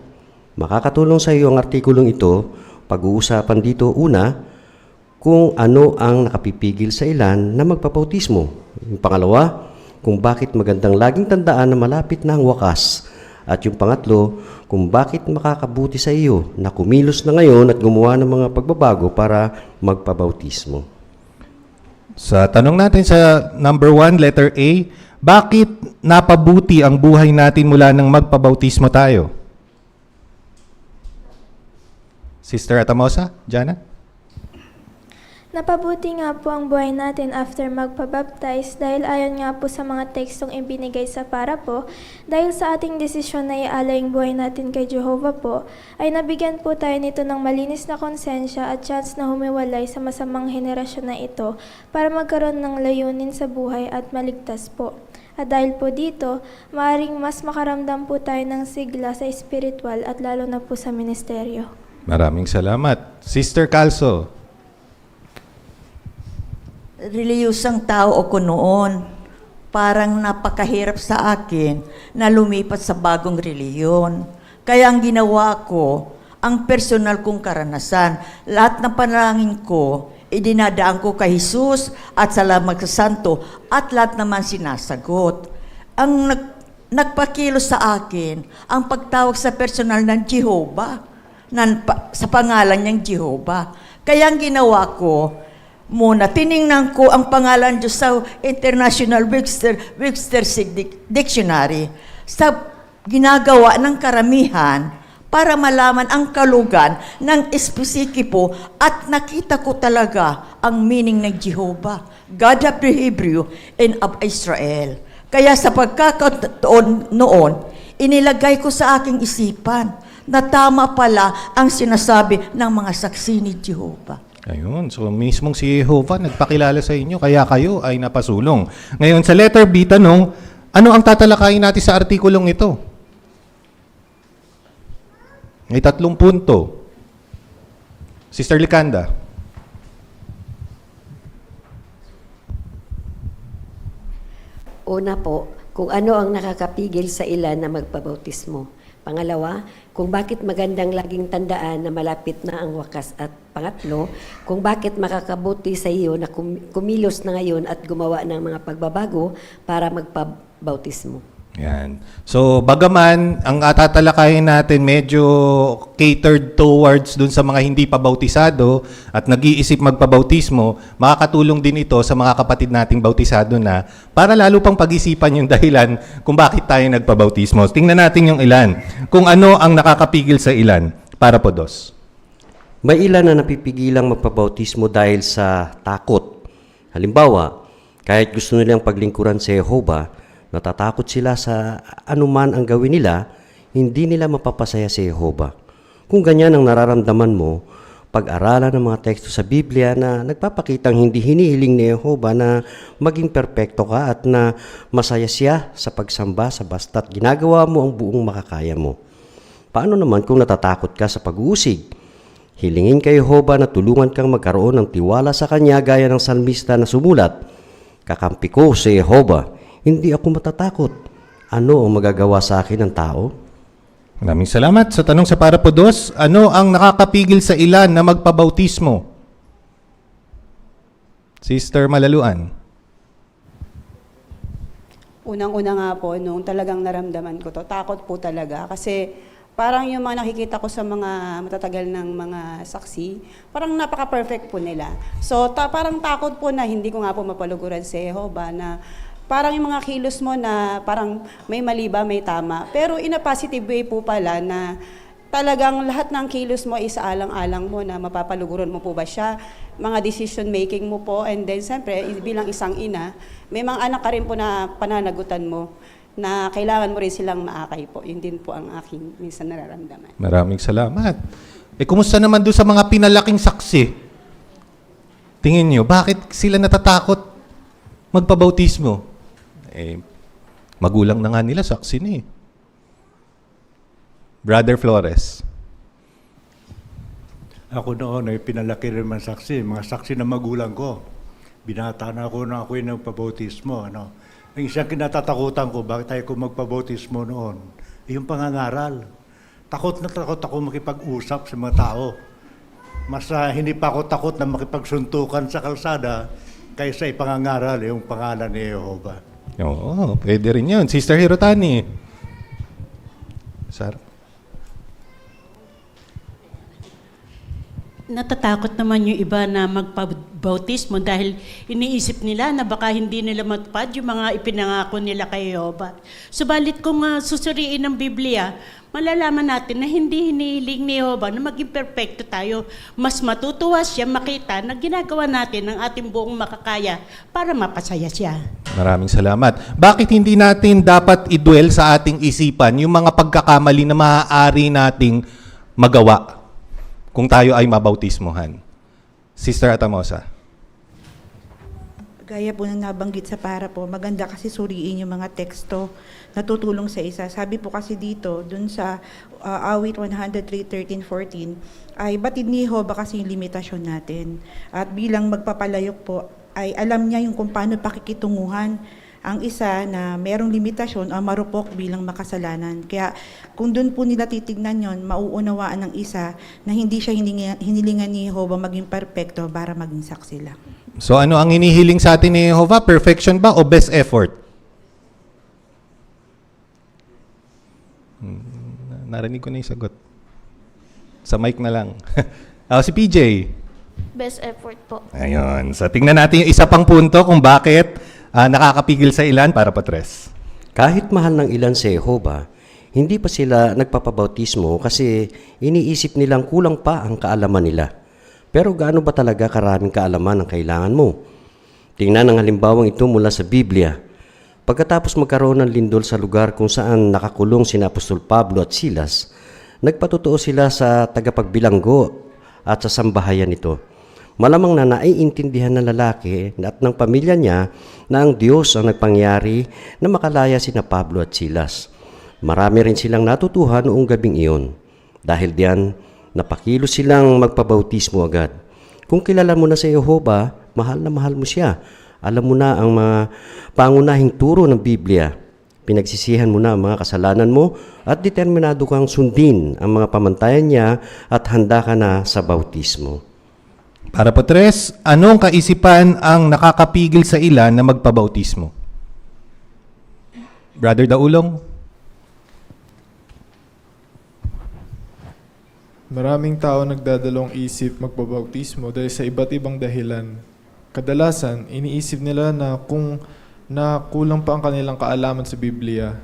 Makakatulong sa iyo ang artikulong ito. Pag-uusapan dito una kung ano ang nakapipigil sa ilan na magpabautismo. Yung pangalawa, kung bakit magandang laging tandaan na malapit na ang wakas. At yung pangatlo, kung bakit makakabuti sa iyo na kumilos na ngayon at gumawa ng mga pagbabago para magpabautismo. Sa tanong natin sa number 1, letter A, bakit napabuti ang buhay natin mula nang magpabautismo tayo? Sister Atamosa, Jana? Napabuti nga po ang buhay natin after magpabaptize dahil ayon nga po sa mga tekstong ibinigay sa para po, dahil sa ating desisyon na ialay ang buhay natin kay Jehovah po, ay nabigyan po tayo nito ng malinis na konsensya at chance na humiwalay sa masamang henerasyon na ito para magkaroon ng layunin sa buhay at maligtas po. At dahil po dito, maaaring mas makaramdam po tayo ng sigla sa espiritual at lalo na po sa ministeryo. Maraming salamat. Sister Calso. Reliyosang tao ako noon. Parang napakahirap sa akin na lumipat sa bagong reliyon. Kaya ang ginawa ko, ang personal kong karanasan, lahat ng panalangin ko, idinadaan ko kay Jesus at salamat sa Santo at lahat naman sinasagot. Ang nagpakilos sa akin, ang pagtawag sa personal ng Jehovah, sa pangalan niyang Jehovah. Kaya ang ginawa ko, muna, tiningnan ko ang pangalan Diyos sa International Webster Dictionary sa ginagawa ng karamihan para malaman ang kalugan ng espesikipo at nakita ko talaga ang meaning ng Jehovah, God of the Hebrew and of Israel. Kaya sa pagkakataon noon, inilagay ko sa aking isipan na tama pala ang sinasabi ng mga saksi ni Jehovah. Ayun, so mismong si Jehovah nagpakilala sa inyo, kaya kayo ay napasulong. Ngayon, sa letter B, tanong, ano ang tatalakayin natin sa artikulong ito? May 3 punto. Sister Licanda. Una po, kung ano ang nakakapigil sa ilan na magpabautismo. Pangalawa, kung bakit magandang laging tandaan na malapit na ang wakas. At pangatlo, kung bakit makakabuti sa iyo na kumilos na ngayon at gumawa ng mga pagbabago para magpabautismo. Yan. So, bagaman ang tatalakayin natin medyo catered towards dun sa mga hindi pa bautisado at nag-iisip magpabautismo, makakatulong din ito sa mga kapatid nating bautisado na para lalo pang pag-isipan yung dahilan kung bakit tayo nagpabautismo. Tingnan natin yung ilan. Kung ano ang nakakapigil sa ilan. Para po, Dos. May ilan na napipigilang magpabautismo dahil sa takot. Halimbawa, kahit gusto nilang paglingkuran sa Jehovah, natatakot sila sa anuman ang gawin nila, hindi nila mapapasaya si Jehovah. Kung ganyan ang nararamdaman mo, pag-aralan ng mga teksto sa Biblia na nagpapakitang hindi hinihiling ni Jehovah na maging perpekto ka at na masaya siya sa pagsamba sa basta't ginagawa mo ang buong makakaya mo. Paano naman kung natatakot ka sa pag-uusig? Hilingin kay Jehovah na tulungan kang magkaroon ng tiwala sa Kanya gaya ng salmista na sumulat, "Kakampi ko si Jehovah, hindi ako matatakot. Ano ang magagawa sa akin ng tao?" Maraming salamat. Sa tanong sa para po, Dos, ano ang nakakapigil sa ilan na magpabautismo? Sister Malaluan. Unang-una nga po, nung talagang naramdaman ko to, takot po talaga. Kasi parang yung mga nakikita ko sa mga matatagal ng mga saksi, parang napaka-perfect po nila. So parang takot po na hindi ko nga po mapaluguran si Jehovah na parang yung mga kilos mo na parang may mali ba, may tama. Pero in a positive way po pala na talagang lahat ng kilos mo isaalang-alang mo na mapapaluguran mo po ba siya, mga decision making mo po, and then siyempre bilang isang ina, may mga anak ka rin po na pananagutan mo na kailangan mo rin silang maakay po. Yun din po ang aking minsan nararamdaman. Maraming salamat. Kumusta naman doon sa mga pinalaking saksi? Tingin nyo, bakit sila natatakot magpabautismo? Magulang na nga nila, saksi na eh. Brother Flores. Ako noon ay pinalaki rin man saksi, mga saksi na magulang ko. Binata na ako yung nagpabautismo. Ano? Ang isang kinatatakutan ko, bakit tayo ko magpabautismo noon? Yung pangangaral. Takot na takot ako makipag-usap sa mga tao. Mas hindi pa ako takot na makipagsuntukan sa kalsada kaysa ipangangaral yung pangalan ni Jehovah. Oo, pwede rin yun. Sister Hirotani. Sir? natatakot naman yung iba na magpabautismo dahil iniisip nila na baka hindi nila matupad yung mga ipinangako nila kay Jehovah. Subalit kung susuriin ng Biblia, malalaman natin na hindi hinihiling ni Jehovah na maging perfecto tayo. Mas matutuwa siya makita na ginagawa natin ang ating buong makakaya para mapasaya siya. Maraming salamat. Bakit hindi natin dapat i-dwell sa ating isipan yung mga pagkakamali na maaari nating magawa kung tayo ay mabautismohan? Sister Atamosa. Gaya po na nabanggit sa para po, maganda kasi suriin yung mga teksto na tutulong sa isa. Sabi po kasi dito, dun sa awit 103:13-14, ay batid ni Jehovah kasi yung limitasyon natin. At bilang magpapalayok po, ay alam niya yung kung paano pakikitunguhan ang isa na merong limitasyon o marupok bilang makasalanan. Kaya kung doon po nila titignan yon, mauunawaan ng isa na hindi siya hinilingan ni Jehovah maging perfecto para maging saksi lang. So ano ang hinihiling sa atin ni Jehovah? Perfection ba o best effort? Narinig ko na yung sagot. Sa mic na lang. Si PJ. Best effort po. Ayun. So tingnan natin yung isa pang punto kung bakit nakakapigil sa ilan para patres. Kahit mahal ng ilan si Jehovah, hindi pa sila nagpapabautismo kasi iniisip nilang kulang pa ang kaalaman nila. Pero gaano ba talaga karaming kaalaman ang kailangan mo? Tingnan ang halimbawang ito mula sa Biblia. Pagkatapos magkaroon ng lindol sa lugar kung saan nakakulong sina Apostol Pablo at Silas, nagpatotoo sila sa tagapagbilanggo at sa sambahayan nito. Malamang na naiintindihan ng lalaki at ng pamilya niya na ang Diyos ang nagpangyari na makalaya sina Pablo at Silas. Marami rin silang natutuhan noong gabing iyon. Dahil diyan, napakilos silang magpabautismo agad. Kung kilala mo na si Jehovah, mahal na mahal mo siya. Alam mo na ang mga pangunahing turo ng Biblia. Pinagsisihan mo na ang mga kasalanan mo at determinado kang sundin ang mga pamantayan niya at handa ka na sa bautismo. Para patres, anong kaisipan ang nakakapigil sa ilan na magpabautismo? Brother Daulong? Maraming tao nagdadalawang isip magpabautismo dahil sa iba't ibang dahilan. Kadalasan, iniisip nila na kung kulang pa ang kanilang kaalaman sa Biblia.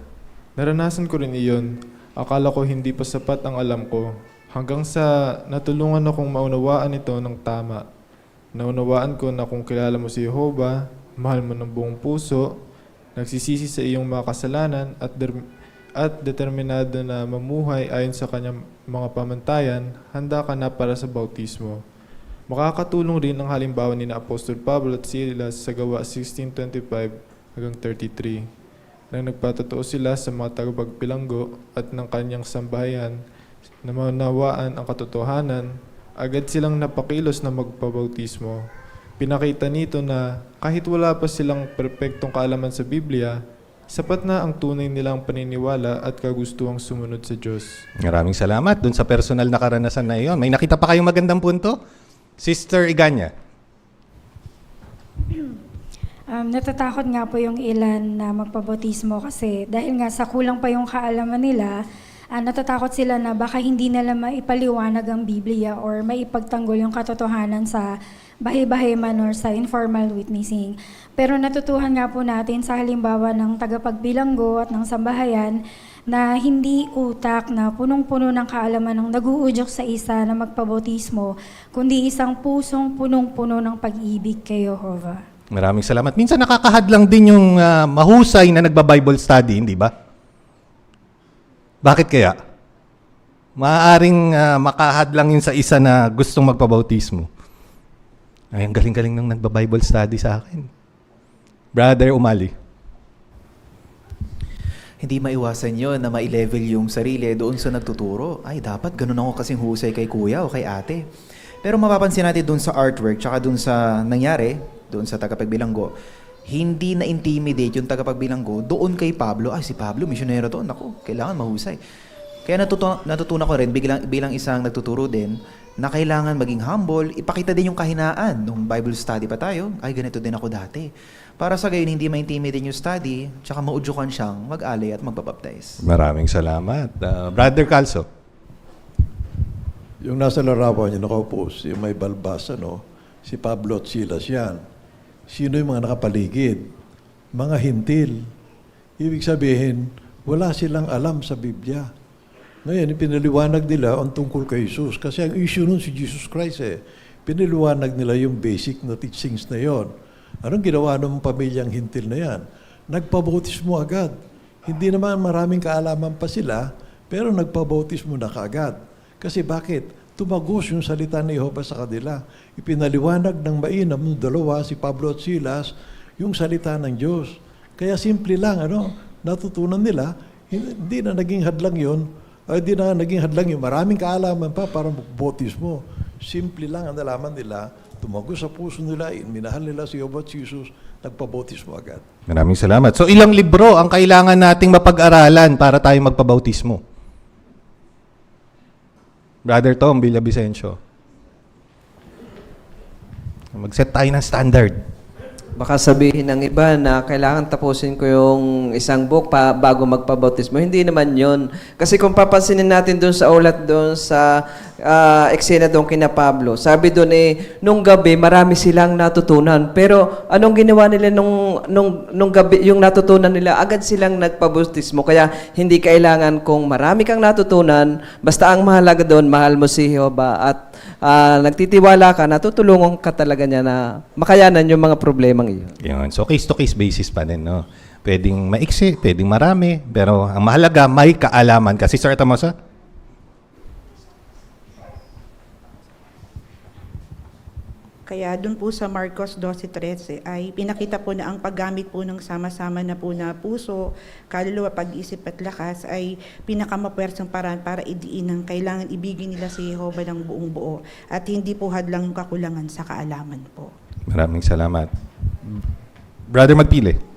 Naranasan ko rin iyon. Akala ko hindi pa sapat ang alam ko. Hanggang sa natulungan akong maunawaan ito ng tama. Naunawaan ko na kung kilala mo si Jehovah, mahal mo ng buong puso, nagsisisi sa iyong mga kasalanan at determinado na mamuhay ayon sa kanyang mga pamantayan, handa ka na para sa bautismo. Makakatulong rin ang halimbawa ni Apostol Pablo at Silas sa Gawa 16:25-33 na nagpatotoo sila sa mga tagapagbilanggo at ng kanyang sambahayan na maunawaan ang katotohanan, agad silang napakilos na magpabautismo. Pinakita nito na kahit wala pa silang perpektong kaalaman sa Biblia, sapat na ang tunay nilang paniniwala at kagustuhang sumunod sa Diyos. Maraming salamat dun sa personal na karanasan na iyon. May nakita pa kayong magandang punto? Sister Iganya. Natatakot nga po yung ilan na magpabautismo kasi dahil nga sa kulang pa yung kaalaman nila, natatakot sila na baka hindi nila maipaliwanag ang Biblia or maipagtanggol yung katotohanan sa bahay-bahay man or sa informal witnessing. Pero natutuhan nga po natin sa halimbawa ng tagapagbilanggo at ng sambahayan na hindi utak na punong-puno ng kaalaman ng nag-uudyok sa isa na magpabautismo, kundi isang pusong punong-puno ng pag-ibig kay Jehovah. Maraming salamat. Minsan nakakahadlang din yung mahusay na nagba-Bible study, hindi ba? Bakit kaya? Maaaring makahadlang yun sa isa na gustong magpabautismo. Ay, ang galing-galing nung nagba-Bible study sa akin. Brother Umali. Hindi maiwasan yun na ma-level yung sarili doon sa nagtuturo. Ay, dapat ganun ako kasing husay kay kuya o kay ate. Pero mapapansin natin doon sa artwork, tsaka doon sa nangyari, doon sa tagapagbilanggo, hindi na-intimidate yung tagapagbilanggo doon kay Pablo. Ay, si Pablo, misyonero to. Naku, kailangan mahusay. Kaya natutunan ko rin, bilang isang nagtuturo din, na kailangan maging humble, ipakita din yung kahinaan. Nung Bible study pa tayo, ay, ganito din ako dati. Para sa gayon, hindi ma-intimidate yung study, tsaka maudyukan siyang mag-alay at magbabaptize. Maraming salamat. Brother Calso. Yung nasa larawan niya, nakaupo, yung may balbas, si Pablo at Silas yan. Sino yung mga nakapaligid? Mga hintil. Ibig sabihin, wala silang alam sa Biblia. Ngayon, pinaliwanag nila ang tungkol kay Jesus. Kasi ang issue nun si Jesus Christ Pinaliwanag nila yung basic na teachings na yon. Anong ginawa ng pamilyang hintil na yan? Nagpabautismo agad. Hindi naman maraming kaalaman pa sila, pero nagpabautismo na kaagad. Kasi bakit? Tumagos yung salita ni Jehovah sa kanila. Ipinaliwanag ng mainam ng dalawa, si Pablo at Silas, yung salita ng Diyos. Kaya simple lang, natutunan nila, hindi na naging hadlang yun, hindi na naging hadlang yun. Maraming kaalaman pa para magbautismo. Simple lang ang nalaman nila, tumagos sa puso nila, minahal nila si Jehovah at Jesus, nagpabautismo agad. Maraming salamat. So ilang libro ang kailangan nating mapag-aralan para tayo magpabautismo? Brother Tom Villavicencio. Mag-set tayo ng standard. Baka sabihin ng iba na kailangan tapusin ko yung isang book bago magpabautismo. Hindi naman yun. Kasi kung papansinin natin doon sa ulat doon sa eksena doon kina Pablo, sabi doon nung gabi marami silang natutunan. Pero anong ginawa nila nung gabi, yung natutunan nila, agad silang nagpabautismo. Kaya hindi kailangan kung marami kang natutunan, basta ang mahalaga doon, mahal mo si Jehovah at nagtitiwala ka, natutulungan ka talaga niya na makayanan yung mga problemang iyon. Yun. So case-to-case basis pa din, no? Pwedeng maiksi, pwedeng marami, pero ang mahalaga, may kaalaman ka. Sister Atamosa? Kaya doon po sa Marcos 12:13 ay pinakita po na ang paggamit po ng sama-sama na po na puso, kaluluwa, pag-isip at lakas ay pinakamapwersang paraan para idiin ang kailangan ibigin nila si Jehovah ng buong buo at hindi po hadlang yung kakulangan sa kaalaman po. Maraming salamat. Brother Magpili.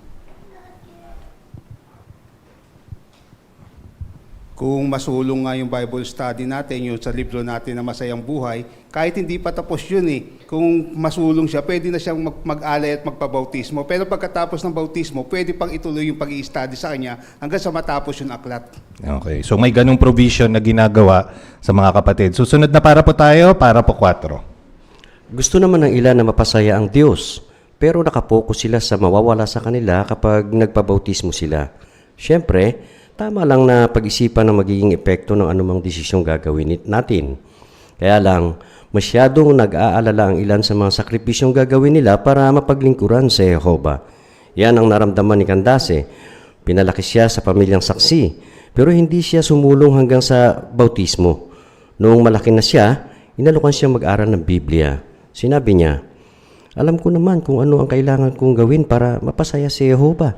Kung masulong nga yung Bible study natin, yung sa libro natin na Masayang Buhay, kahit hindi pa tapos yun kung masulong siya, pwede na siyang mag-alay at magpabautismo. Pero pagkatapos ng bautismo, pwede pang ituloy yung pag-i-study sa kanya hanggang sa matapos yung aklat. Okay. So may ganung provision na ginagawa sa mga kapatid. Susunod na para po tayo, para po 4. Gusto naman ng ilan na mapasaya ang Diyos, pero nakapokus sila sa mawawala sa kanila kapag nagpabautismo sila. Siyempre, tama lang na pag-isipan ang magiging epekto ng anumang desisyong gagawin natin. Kaya lang, masyadong nag-aalala ang ilan sa mga sakripisyong gagawin nila para mapaglingkuran sa Jehovah. Yan ang naramdaman ni Candace. Pinalaki siya sa pamilyang saksi, pero hindi siya sumulong hanggang sa bautismo. Noong malaki na siya, inalukan siya mag-aral ng Biblia. Sinabi niya, alam ko naman kung ano ang kailangan kong gawin para mapasaya si Jehovah.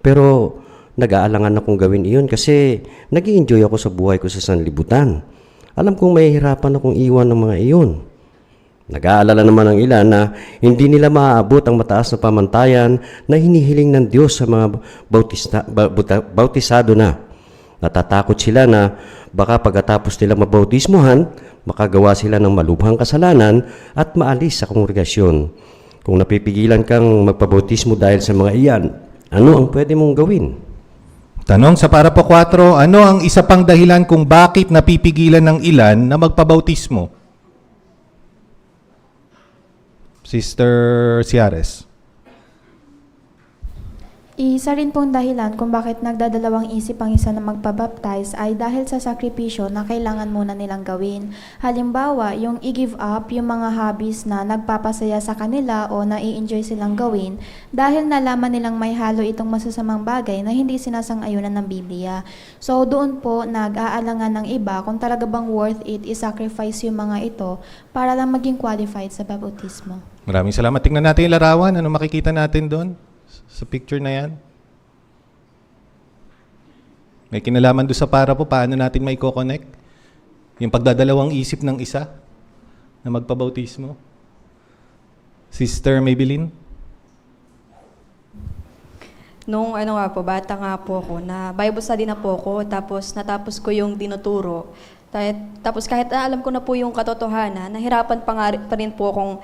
Pero nag-aalangan akong gawin iyon kasi nag-i-enjoy ako sa buhay ko sa sanlibutan. Alam kong mahihirapan akong iwan ng mga iyon. Nag-aalala naman ang ilan na hindi nila maaabot ang mataas na pamantayan na hinihiling ng Diyos sa mga bautisado na. Natatakot sila na baka pagkatapos nila mabautismuhan, makagawa sila ng malubhang kasalanan at maalis sa kongregasyon. Kung napipigilan kang magpabautismo dahil sa mga iyan, ano ang pwede mong gawin? Tanong sa para po 4, ano ang isa pang dahilan kung bakit napipigilan ng ilan na magpabautismo? Sister Ciares. Isa rin pong dahilan kung bakit nagdadalawang isip ang isa na magpabaptize ay dahil sa sakripisyo na kailangan muna nilang gawin. Halimbawa, yung i-give up yung mga hobbies na nagpapasaya sa kanila o nai-enjoy silang gawin dahil nalaman nilang may halo itong masasamang bagay na hindi sinasang-ayunan ng Biblia. So doon po nag-aalangan ng iba kung talaga bang worth it i-sacrifice yung mga ito para lang maging qualified sa baptismo. Maraming salamat. Tingnan natin yung larawan. Ano makikita natin doon? Sa picture na yan. May kinalaman doon sa para po, paano natin may co-connect? Yung pagdadalawang isip ng isa na magpabautismo. Sister Maybelline? Nung bata nga po ako, na Bible study na po ako, tapos natapos ko yung dinuturo. Tapos kahit alam ko na po yung katotohanan, nahirapan pa rin po akong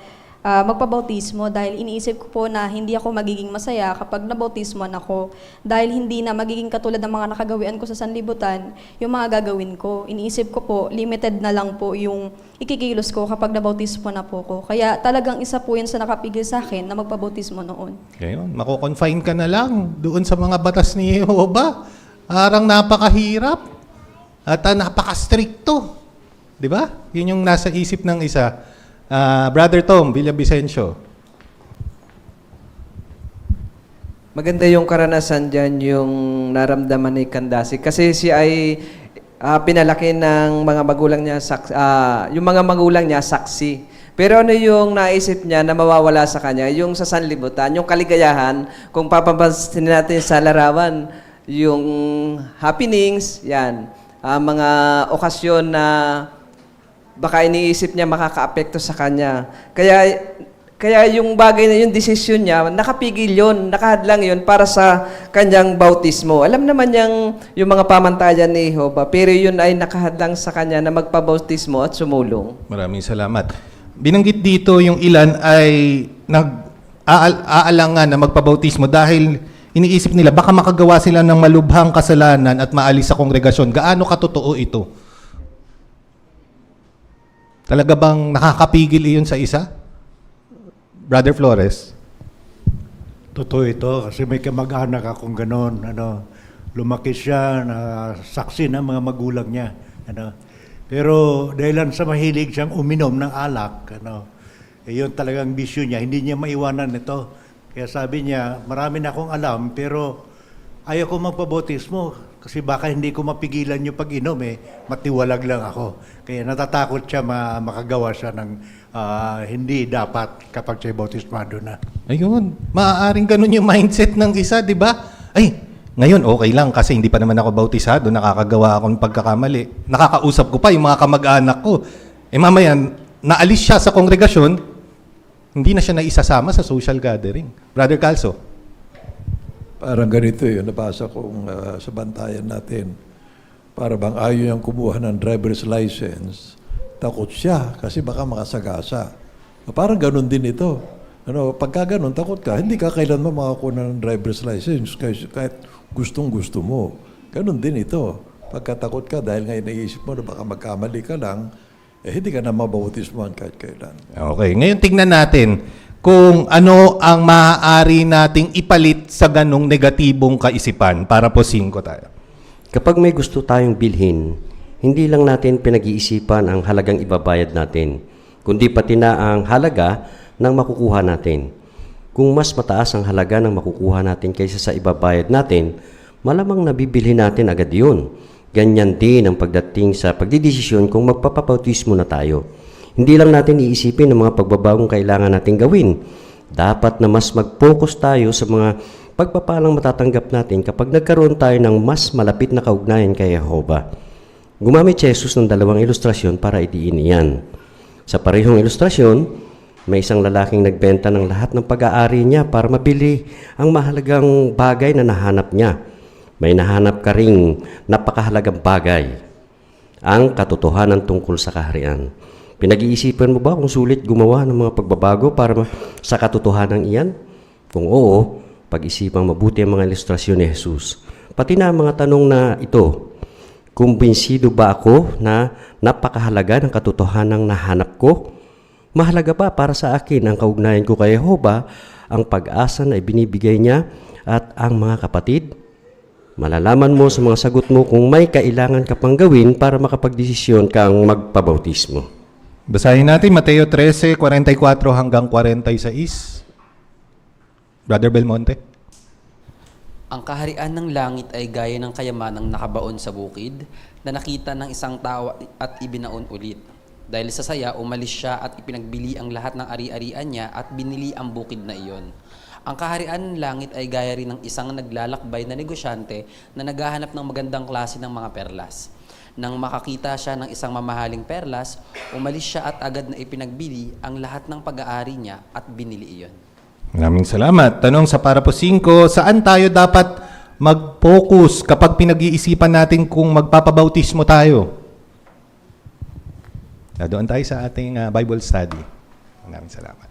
magpabautismo dahil iniisip ko po na hindi ako magiging masaya kapag nabautismoan ako dahil hindi na magiging katulad ng mga nakagawian ko sa sanlibutan yung mga gagawin ko. Iniisip ko po, limited na lang po yung ikikilos ko kapag nabautismo na po ko. Kaya talagang isa po yun sa nakapigil sa akin na magpabautismo noon. Ngayon, mako-confine ka na lang doon sa mga batas ni Jehovah. Parang napakahirap at napaka-stricto. Di ba? Yun yung nasa isip ng isa. Brother Tom Villavicencio. Maganda yung karanasan dyan, yung naramdaman ni Kandasi. Kasi siya ay pinalaki ng mga magulang niya, yung mga magulang niya saksi. Pero ano yung naisip niya na mawawala sa kanya? Yung sa sanlibutan, yung kaligayahan, kung papapansin natin sa larawan, yung happenings, yan, mga okasyon na baka iniisip niya makakaapekto sa kanya. Kaya yung bagay na yung desisyon niya, nakapigil yun, nakahadlang yun para sa kanyang bautismo. Alam naman yung mga pamantayan ni Jehovah, pero yun ay nakahadlang sa kanya na magpabautismo at sumulong. Maraming salamat. Binanggit dito yung ilan ay nag-aalangan na magpabautismo dahil iniisip nila baka makagawa sila ng malubhang kasalanan at maalis sa kongregasyon. Gaano katotoo ito? Talaga bang nakakapigil iyon sa isa? Brother Flores? Totoo ito kasi may kamag-anak akong ganon. Lumaki siya na saksi ng mga magulang niya. Pero dahilan sa mahilig siyang uminom ng alak, yun talagang bisyo niya. Hindi niya maiwanan ito. Kaya sabi niya, marami na akong alam pero ayaw ko magpabautismo. Kasi baka hindi ko mapigilan yung pag-inom matiwalag lang ako. Kaya natatakot siya makagawa siya ng hindi dapat kapag siya bautismado na. Ayun, maaaring ganun yung mindset ng isa, di ba? Ay, ngayon okay lang kasi hindi pa naman ako bautisado, nakakagawa ako ng pagkakamali. Nakakausap ko pa yung mga kamag-anak ko. Mamaya, naalis siya sa kongregasyon, hindi na siya naisasama sa social gathering. Brother Calso? Parang ganito yun, nabasa kong sa bantayan natin. Para bang ayaw niyang kumuha ng driver's license, takot siya kasi baka makasagasa. Parang ganun din ito. Pagka ganun, takot ka, hindi ka kailanman makakuha ng driver's license kahit gustong-gusto mo. Ganun din ito. Pagka takot ka dahil ngayon naisip mo na baka magkamali ka lang, hindi ka na mabautismohan kahit kailan. Okay, ngayon tingnan natin kung ano ang maaari nating ipalit sa ganong negatibong kaisipan para po 5 tayo. Kapag may gusto tayong bilhin, hindi lang natin pinag-iisipan ang halagang ibabayad natin, kundi pati na ang halaga ng makukuha natin. Kung mas mataas ang halaga ng makukuha natin kaysa sa ibabayad natin, malamang nabibili natin agad yun. Ganyan din ang pagdating sa pagdidesisyon kung magpapabautismo na tayo. Hindi lang natin iisipin ang mga pagbabagong kailangan natin gawin. Dapat na mas mag-focus tayo sa mga pagpapalang matatanggap natin kapag nagkaroon tayo ng mas malapit na kaugnayan kay Jehovah. Gumamit si Jesus ng 2 ilustrasyon para idiin iyan. Sa parehong ilustrasyon, may isang lalaking nagbenta ng lahat ng pag-aari niya para mabili ang mahalagang bagay na nahanap niya. May nahanap ka ring napakahalagang bagay, ang katotohanan tungkol sa kaharian. Pinag-iisipan mo ba kung sulit gumawa ng mga pagbabago para sa katotohanan iyan? Kung oo, pag-isipang mabuti ang mga ilustrasyon ni Jesus. Pati na ang mga tanong na ito, kumbinsido ba ako na napakahalaga ng katotohanang nahanap ko? Mahalaga pa para sa akin ang kaugnayan ko kay Jehovah, ang pag-asa na ibinibigay niya at ang mga kapatid? Malalaman mo sa mga sagot mo kung may kailangan ka pang gawin para makapagdesisyon kang magpabautismo. Basahin natin Mateo 13:44 hanggang 46. Brother Belmonte. Ang kaharian ng langit ay gaya ng kayamanang nakabaon sa bukid na nakita ng isang tao at ibinaon ulit. Dahil sa saya, umalis siya at ipinagbili ang lahat ng ari-arian niya at binili ang bukid na iyon. Ang kaharian ng langit ay gaya rin ng isang naglalakbay na negosyante na naghahanap ng magandang klase ng mga perlas. Nang makakita siya ng isang mamahaling perlas, umalis siya at agad na ipinagbili ang lahat ng pag-aari niya at binili iyon. Maraming salamat. Tanong sa para po 5, saan tayo dapat mag-focus kapag pinag-iisipan natin kung magpapabautismo tayo? Doon tayo sa ating Bible study. Maraming salamat.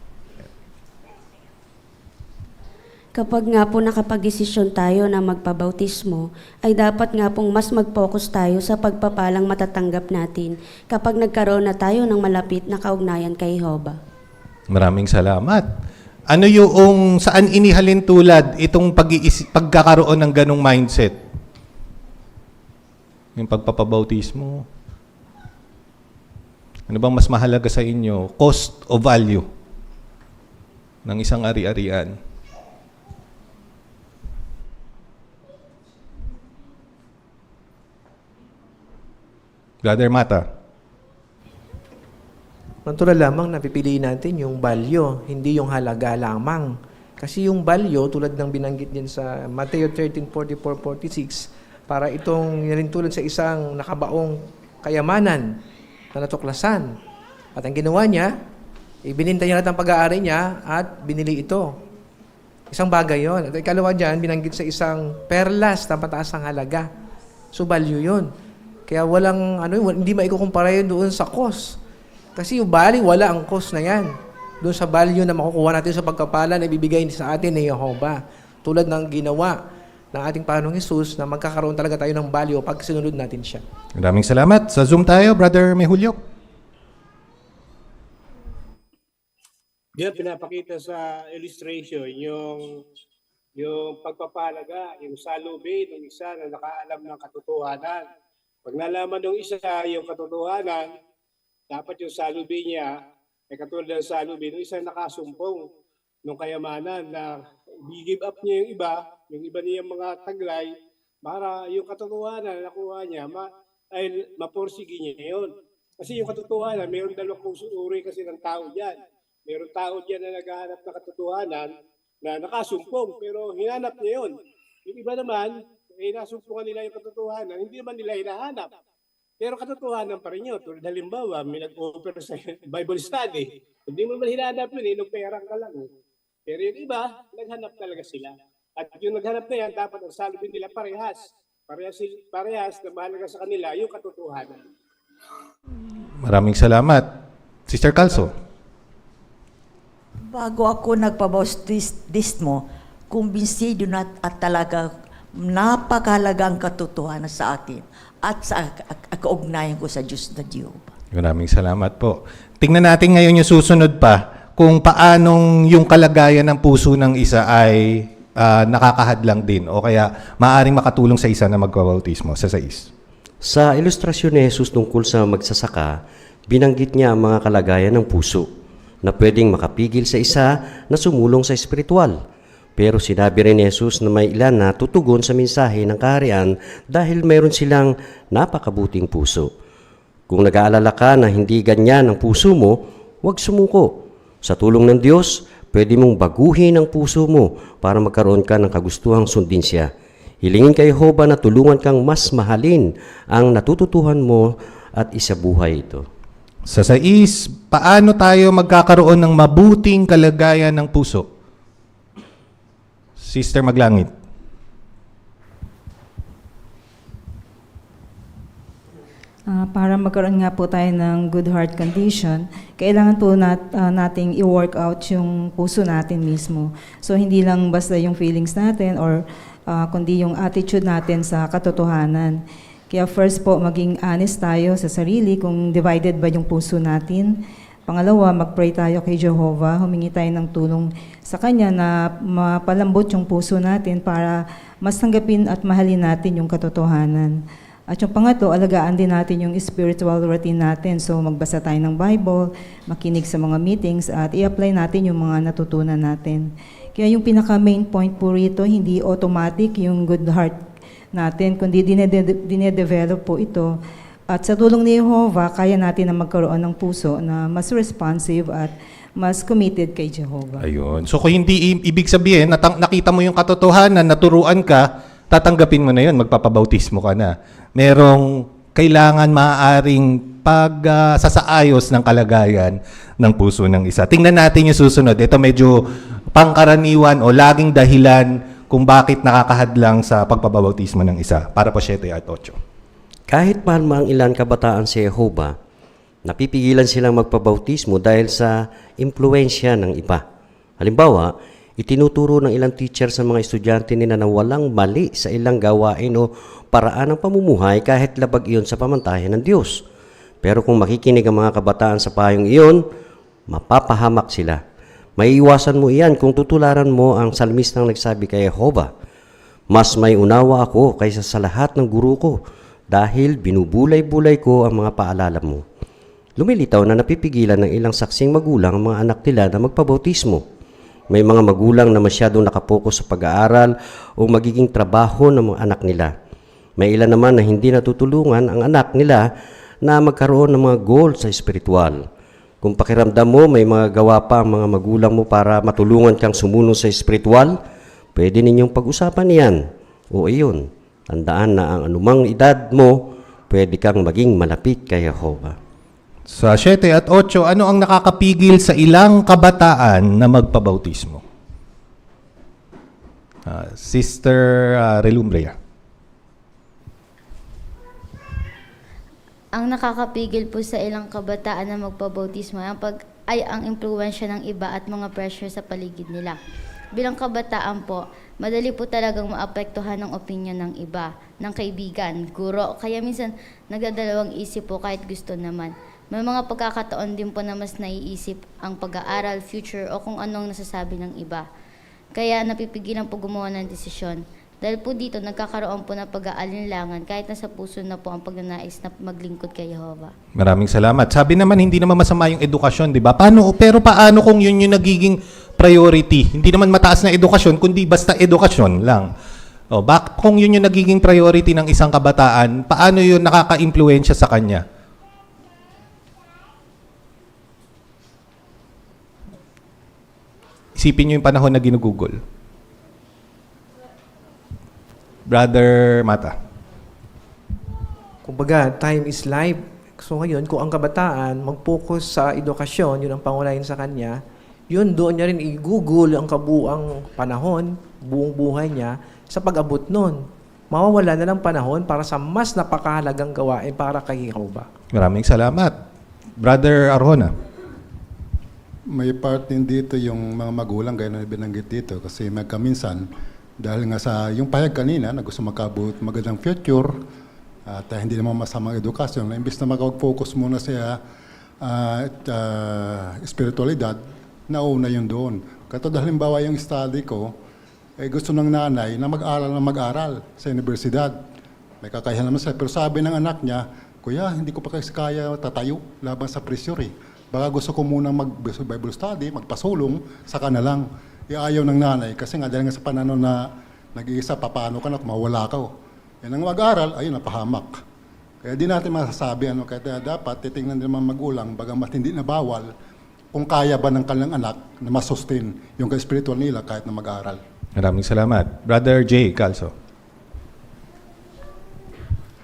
Kapag nga po nakapag-desisyon tayo na magpabautismo, ay dapat nga pong mas mag-focus tayo sa pagpapalang matatanggap natin kapag nagkaroon na tayo ng malapit na kaugnayan kay Jehovah. Maraming salamat. Ano yung saan inihalin tulad itong pagkakaroon ng ganong mindset? Yung pagpapabautismo. Ano bang mas mahalaga sa inyo? Cost o value ng isang ari-arian? Brother Mata. Natural lamang na pipiliin natin yung value, hindi yung halaga lamang. Kasi yung value, tulad ng binanggit din sa Mateo 13:44-46, para itong rin tulad sa isang nakabaong kayamanan na natuklasan. At ang ginawa niya, ibininta niya lahat ang pag-aari niya at binili ito. Isang bagay yon. At ikalawa dyan, binanggit sa isang perlas na mataas ang halaga. So value yon. Kaya hindi maikukumpara yun doon sa cost. Kasi yung value, wala ang cost na yan. Doon sa value na makukuha natin sa pagkapala na ibibigay sa atin ni Jehovah. Tulad ng ginawa ng ating Panginoong Jesus na magkakaroon talaga tayo ng value pag sinunod natin siya. Maraming salamat. Sa Zoom tayo, Brother Mehulio. Diyan pinapakita sa illustration yung pagpapalaga, yung salubin ng isa na nakaalam ng katotohanan. Pag nalaman ng isa yung katotohanan, dapat yung salubin niya ay katulad ng salubin ng isa nakasumpong ng kayamanan na i-give up niya yung iba niyang mga taglay para yung katotohanan na nakuha niya ay maporsige niya yun. Kasi yung katotohanan, mayroon dalawang uri kasi ng tao dyan. Mayroon tao dyan na naghahanap ng katotohanan na nakasumpong pero hinanap niya yun. Yung iba naman, nasumpungan nila yung katotohanan, hindi naman nila hinahanap. Pero katotohanan pa rin yun. Tulad halimbawa, may nag-offer sa Bible study. Hindi mo naman hinahanap yun, nung perang ka lang. Pero yung iba, naghanap talaga sila. At yung naghanap na yan, dapat ang salubin nila parehas. Parehas na mahalaga sa kanila yung katotohanan. Maraming salamat. Sister Calso. Bago ako nagpabautismo, kumbinsido na at talaga napakahalaga ang katotohanan sa akin at sa kaugnayan ko sa Diyos na Jehovah. Maraming salamat po. Tingnan natin ngayon yung susunod pa kung paanong yung kalagayan ng puso ng isa ay nakakahadlang din o kaya maaaring makatulong sa isa na magpabautismo. Sa 6. Sa ilustrasyon ni Jesus tungkol sa magsasaka, binanggit niya ang mga kalagayan ng puso na pwedeng makapigil sa isa na sumulong sa espiritual. Pero sinabi rin ni Jesus na may ilan na tutugon sa mensahe ng kaharian dahil mayroon silang napakabuting puso. Kung nag-aalala ka na hindi ganyan ang puso mo, huwag sumuko. Sa tulong ng Diyos, pwede mong baguhin ang puso mo para magkaroon ka ng kagustuhang sundin siya. Hilingin kay Jehovah na tulungan kang mas mahalin ang natututuhan mo at isabuhay ito. Sa 6, paano tayo magkakaroon ng mabuting kalagayan ng puso? Sister Maglangit. Para magkaroon nga po tayo ng good heart condition, kailangan po nating i-work out yung puso natin mismo. So hindi lang basta yung feelings natin or kundi yung attitude natin sa katotohanan. Kaya first po, maging honest tayo sa sarili kung divided ba yung puso natin. Pangalawa, mag-pray tayo kay Jehovah, humingi tayo ng tulong sa Kanya na mapalambot yung puso natin para mas tanggapin at mahalin natin yung katotohanan. At yung pangatlo, alagaan din natin yung spiritual routine natin. So magbasa tayo ng Bible, makinig sa mga meetings at i-apply natin yung mga natutunan natin. Kaya yung pinaka-main point po rito, hindi automatic yung good heart natin, kundi dinedevelop po ito. At sa tulong ni Jehovah, kaya natin na magkaroon ng puso na mas responsive at mas committed kay Jehovah. Ayun. So kung hindi ibig sabihin, nakita mo yung katotohanan, naturuan ka, tatanggapin mo na yun, magpapabautismo ka na. Merong kailangan maaaring pagsasaayos ng kalagayan ng puso ng isa. Tingnan natin yung susunod. Ito medyo pangkaraniwan o laging dahilan kung bakit nakakahadlang sa pagpapabautismo ng isa. Para po 7 at 8. Kahit mahalmang ilan kabataan si Jehovah, napipigilan silang magpabautismo dahil sa impluensya ng iba. Halimbawa, Itinuturo ng ilang teacher sa mga estudyante nila na walang mali sa ilang gawain o paraan ng pamumuhay kahit labag iyon sa pamantayan ng Diyos. Pero kung makikinig ang mga kabataan sa payong iyon, mapapahamak sila. Maiiwasan mo iyan kung tutularan mo ang salmistang nagsabi kay Jehovah, "Mas may unawa ako kaysa sa lahat ng guro ko dahil binubulay-bulay ko ang mga paalala mo." Lumilitaw na napipigilan ng ilang saksing magulang ang mga anak nila na magpabautismo. May mga magulang na masyadong nakapokus sa pag-aaral o magiging trabaho ng mga anak nila. May ilan naman na hindi natutulungan ang anak nila na magkaroon ng mga goal sa espiritual. Kung pakiramdam mo may mga gawa pa ang mga magulang mo para matulungan kang sumunod sa espiritual, pwede ninyong pag-usapan yan. O iyon, tandaan na ang anumang edad mo, pwede kang maging malapit kay Jehovah. Sa 7 at 8, ano ang nakakapigil sa ilang kabataan na magpabautismo? Sister Relumbria. Ang nakakapigil po sa ilang kabataan na magpabautismo ay ang impluwensya ng iba at mga pressure sa paligid nila. Bilang kabataan po, madali po talagang maapektuhan ng opinion ng iba, ng kaibigan, guro, kaya minsan nagdadalawang isip po kahit gusto naman. May mga pagkakataon din po na mas naiisip ang pag-aaral, future o kung anong nasasabi ng iba. Kaya napipigilan po gumawa ng desisyon. Dahil po dito, nagkakaroon po ng pag-aalinlangan kahit nasa puso na po ang pagnanais na maglingkod kay Jehovah. Maraming salamat. Sabi naman, hindi naman masama yung edukasyon, di ba? Pero paano kung yun yung nagiging priority? Hindi naman mataas na edukasyon, kundi basta edukasyon lang. Kung yun yung nagiging priority ng isang kabataan, paano yun nakaka-impluensya sa kanya? Isipin nyo yung panahon na ginugugol. Brother Mata. Kumbaga, time is life. So ngayon, kung ang kabataan mag-focus sa edukasyon, yun ang pangunahin sa kanya, yun doon niya rin i-google ang kabuang panahon, buong buhay niya, sa pag-abot nun. Mawawala na lang panahon para sa mas napakahalagang gawain para kay Jehovah. Maraming salamat. Brother Arjona. May part din dito yung mga magulang, gaya na binanggit dito, kasi magkaminsan, dahil nga sa yung payag kanina na gusto makabut magandang future at hindi naman masamang edukasyon, na imbis na mag-focus muna sa spiritualidad, nauna yun doon. Katulad halimbawa yung study ko, gusto ng nanay na mag-aral sa universidad. May kakayahan naman siya. Pero sabi ng anak niya, "Kuya, hindi ko pa kasi kaya tatayo laban sa pressure eh. Baka gusto ko muna mag-Bible study, magpasulong, saka na lang." Ayaw ng nanay kasi nga dahil nga sa panahon na nag-iisa, paano ka na, mawala ka. Yan ang mag-aral, ayun, napahamak. Kaya di natin masasabi, kaya dapat titingnan din naman magulang, bagamat hindi na bawal, kung kaya ba ng kanilang anak na masustain yung ka-spiritual nila kahit na mag-aral. Maraming salamat. Brother Jay Calso.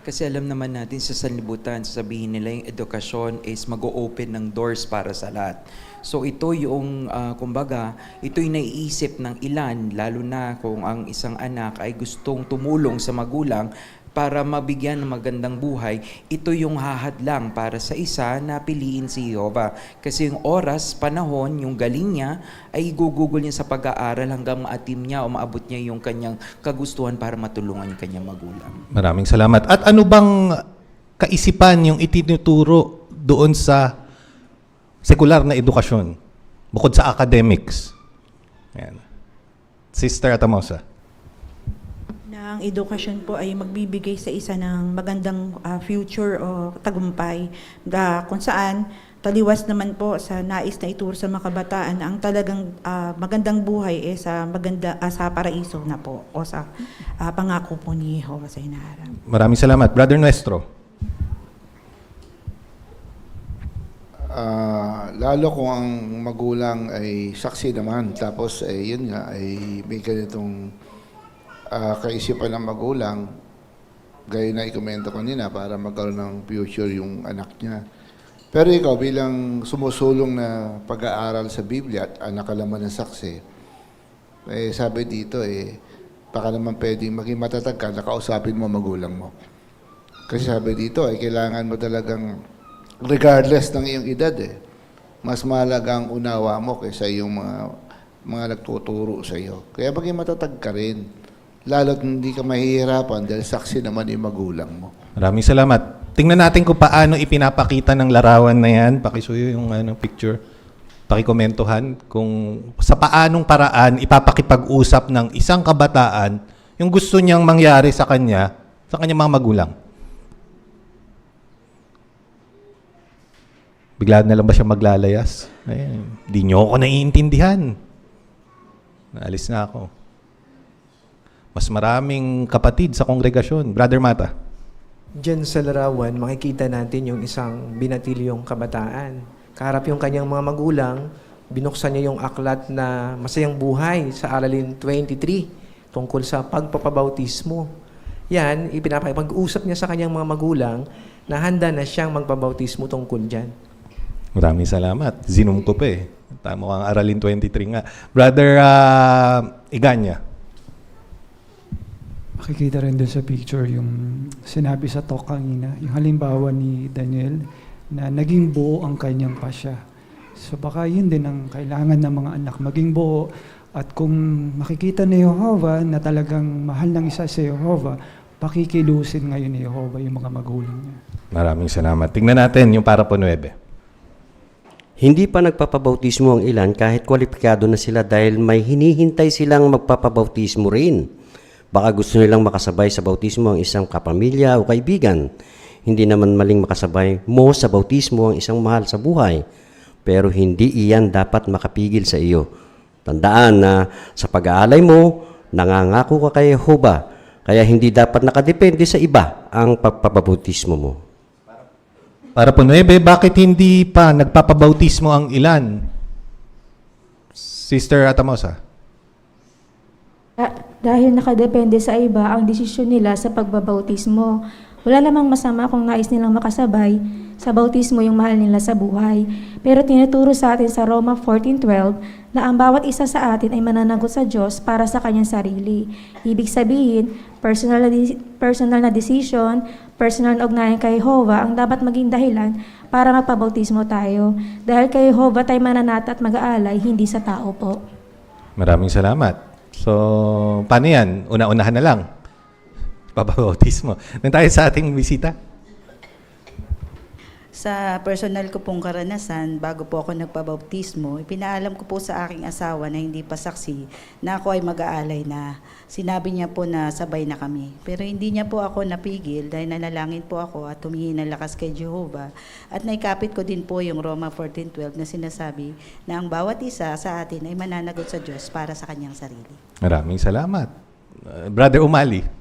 Kasi alam naman natin sa sanlibutan, sasabihin nila yung edukasyon is mag-o-open ng doors para sa lahat. So ito yung, kumbaga, ito yung naiisip ng ilan, lalo na kung ang isang anak ay gustong tumulong sa magulang para mabigyan ng magandang buhay, ito yung hahadlang para sa isa na piliin si Jehovah. Kasi yung oras, panahon, yung galing niya, ay igugugol niya sa pag-aaral hanggang maatim niya o maabot niya yung kanyang kagustuhan para matulungan yung kanyang magulang. Maraming salamat. At ano bang kaisipan yung itinuturo doon sa sekular na edukasyon, bukod sa academics? Ayan. Sister Atamosa. Na ang edukasyon po ay magbibigay sa isa ng magandang future o tagumpay, kung saan taliwas naman po sa nais na ituro sa mga kabataan na ang talagang magandang buhay sa paraiso na po o sa pangako po ni Jehovah sa hinaharap. Maraming salamat. Brother Nuestro. Lalo kung ang magulang ay saksi naman, tapos yun nga, ay may ganitong kaisipan ng magulang, gaya na ikomento ko nila para magkaroon ng future yung anak niya. Pero ikaw bilang sumusulong na pag-aaral sa Biblia at anak ka naman ng saksi, sabi dito baka naman pwedeng maging matatag ka, nakausapin mo magulang mo. Kasi sabi dito kailangan mo talagang regardless ng iyong edad mas mahalaga ang unawa mo kaysa yung mga mga nagtuturo sa iyo. Kaya maging matatag ka rin. Lalo't hindi ka mahihirapan dahil saksi naman yung magulang mo. Maraming salamat. Tingnan natin kung paano ipinapakita ng larawan na yan. Pakisuyo yung picture. Pakikomentuhan kung sa paanong paraan ipapakipag-usap ng isang kabataan yung gusto niyang mangyari sa kanyang mga magulang. Bigla na lang ba siya maglalayas? Di niyo ako naiintindihan. Naalis na ako. Mas maraming kapatid sa kongregasyon. Brother Mata. Diyan sa larawan, makikita natin yung isang binatilyong kabataan. Kaharap yung kanyang mga magulang, binuksan niya yung aklat na Masayang Buhay sa Aralin 23 tungkol sa pagpapabautismo. Yan, ipinapag-usap niya sa kanyang mga magulang na handa na siyang magpabautismo tungkol dyan. Maraming salamat. Zinum ko pa eh. Tama kang Aralin 23 nga. Brother Iganya. Makikita rin doon sa picture yung sinabi sa talk kanina, yung halimbawa ni Daniel na naging buo ang kanyang pasya. So baka yun din ang kailangan ng mga anak, maging buo. At kung makikita ni Jehovah na talagang mahal ng isa si Jehovah, pakikilusin ngayon ni Jehovah yung mga magulang niya. Maraming salamat. Tingnan natin yung para po 9. Hindi pa nagpapabautismo ang ilan kahit kwalipikado na sila dahil may hinihintay silang magpapabautismo rin. Baka gusto nilang makasabay sa bautismo ang isang kapamilya o kaibigan. Hindi naman maling makasabay mo sa bautismo ang isang mahal sa buhay. Pero hindi iyan dapat makapigil sa iyo. Tandaan na sa pag-aalay mo, nangangako ka kay Jehovah. Kaya hindi dapat nakadepende sa iba ang pagpapabautismo mo. Para po 9, bakit hindi pa nagpapabautismo ang ilan? Sister Atamosa. Dahil nakadepende sa iba ang desisyon nila sa pagbabautismo. Wala namang masama kung nais nilang makasabay sa bautismo yung mahal nila sa buhay. Pero tinuturo sa atin sa Roma 14:12 na ang bawat isa sa atin ay mananagot sa Diyos para sa kanyang sarili. Ibig sabihin, personal na decision, personal na ugnayan kay Jehovah ang dapat maging dahilan para magpabautismo tayo. Dahil kay Jehovah tayo mananata at mag-aalay, hindi sa tao po. Maraming salamat. So, paano yan? Una-unahan na lang. Pabautismo. Nang tayo sa ating bisita. Sa personal ko pong karanasan, bago po ako nagpabautismo, ipinaalam ko po sa aking asawa na hindi pa saksi na ako ay mag-aalay na. Sinabi niya po na sabay na kami. Pero hindi niya po ako napigil dahil nanalangin po ako at humingi ng lakas kay Jehovah. At naikapit ko din po yung Roma 14:12 na sinasabi na ang bawat isa sa atin ay mananagot sa Diyos para sa kanyang sarili. Maraming salamat. Brother Umali.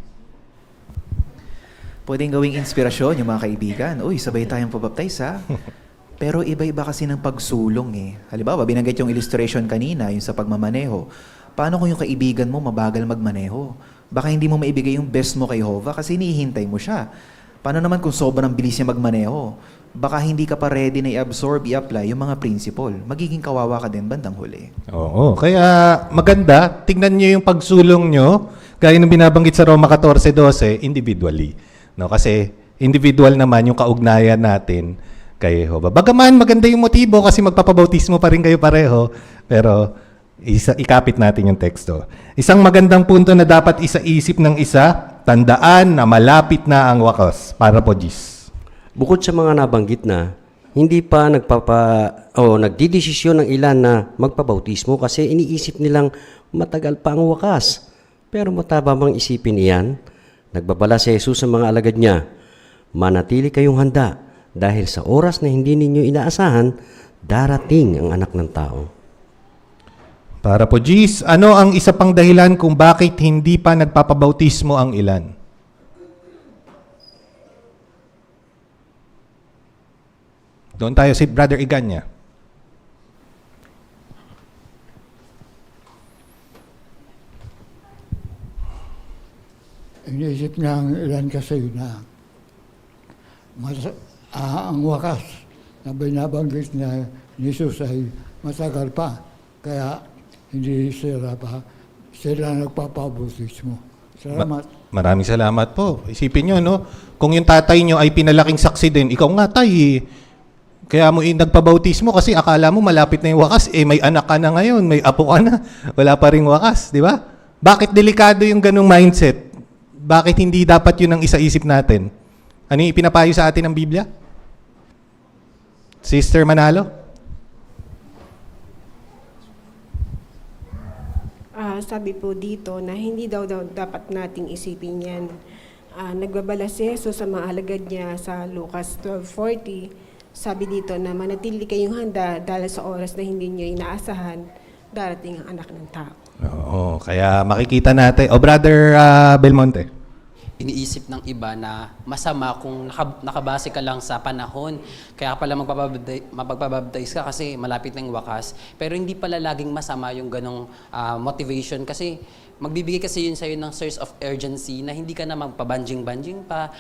Pwedeng gawing inspirasyon yung mga kaibigan. Uy, sabay tayong pabaptize ha. Pero iba-iba kasi ng pagsulong eh. Halimbawa, binanggit yung illustration kanina, yung sa pagmamaneho. Paano kung yung kaibigan mo mabagal magmaneho? Baka hindi mo maibigay yung best mo kay Jehovah kasi hinihintay mo siya. Paano naman kung sobrang bilis niya magmaneho? Baka hindi ka pa ready na i-absorb, i-apply yung mga principle. Magiging kawawa ka din bandang huli. Oo. Kaya maganda, tingnan nyo yung pagsulong nyo, gaya ng binabanggit sa Roma 14:12, individually. No, kasi individual naman yung kaugnayan natin kay Jehovah. Bagaman maganda yung motibo kasi magpapabautismo pa rin kayo pareho, pero ikapit natin yung teksto. Isang magandang punto na dapat isa-isip ng isa, tandaan na malapit na ang wakas. Para po, Gis. Bukod sa mga nabanggit na, hindi pa nagdidesisyon ng ilan na magpabautismo kasi iniisip nilang matagal pa ang wakas. Pero mataba bang isipin iyan? Nagbabala si Jesus sa mga alagad niya, manatili kayong handa dahil sa oras na hindi ninyo inaasahan, darating ang anak ng tao. Para po, Gis, ano ang isa pang dahilan kung bakit hindi pa nagpapabautismo ang ilan? Doon tayo si Brother Iganya. Iniisip niya ang ilan kasi na ang wakas na binabanggit niya ni Jesus ay matagal pa. Kaya hindi sila nagpapabautismo. Salamat. Maraming salamat po. Isipin nyo, no? Kung yung tatay nyo ay pinalaking saksi din, ikaw nga tay, Kaya mo nagpabautismo kasi akala mo malapit na yung wakas, may anak ka na ngayon, may apo ka na, wala pa ring wakas, di ba? Bakit delikado yung ganung mindset? Bakit hindi dapat yun ang isa-isip natin? Ano yung ipinapayo sa atin ng Biblia? Sister Manalo? Sabi po dito na hindi daw dapat nating isipin yan. Nagbabala si Jesus sa mga alagad niya sa Lucas 12:40. Sabi dito na manatili kayong handa dahil sa oras na hindi nyo inaasahan, darating ang anak ng tao. Oo, kaya makikita natin. Brother Belmonte. Iniisip ng iba na masama kung nakabase ka lang sa panahon. Kaya pala magpapabaptize ka kasi malapit na yung wakas. Pero hindi pala laging masama yung ganong motivation kasi magbibigay kasi yun sa'yo ng source of urgency na hindi ka na magpabanjing-banjing pa,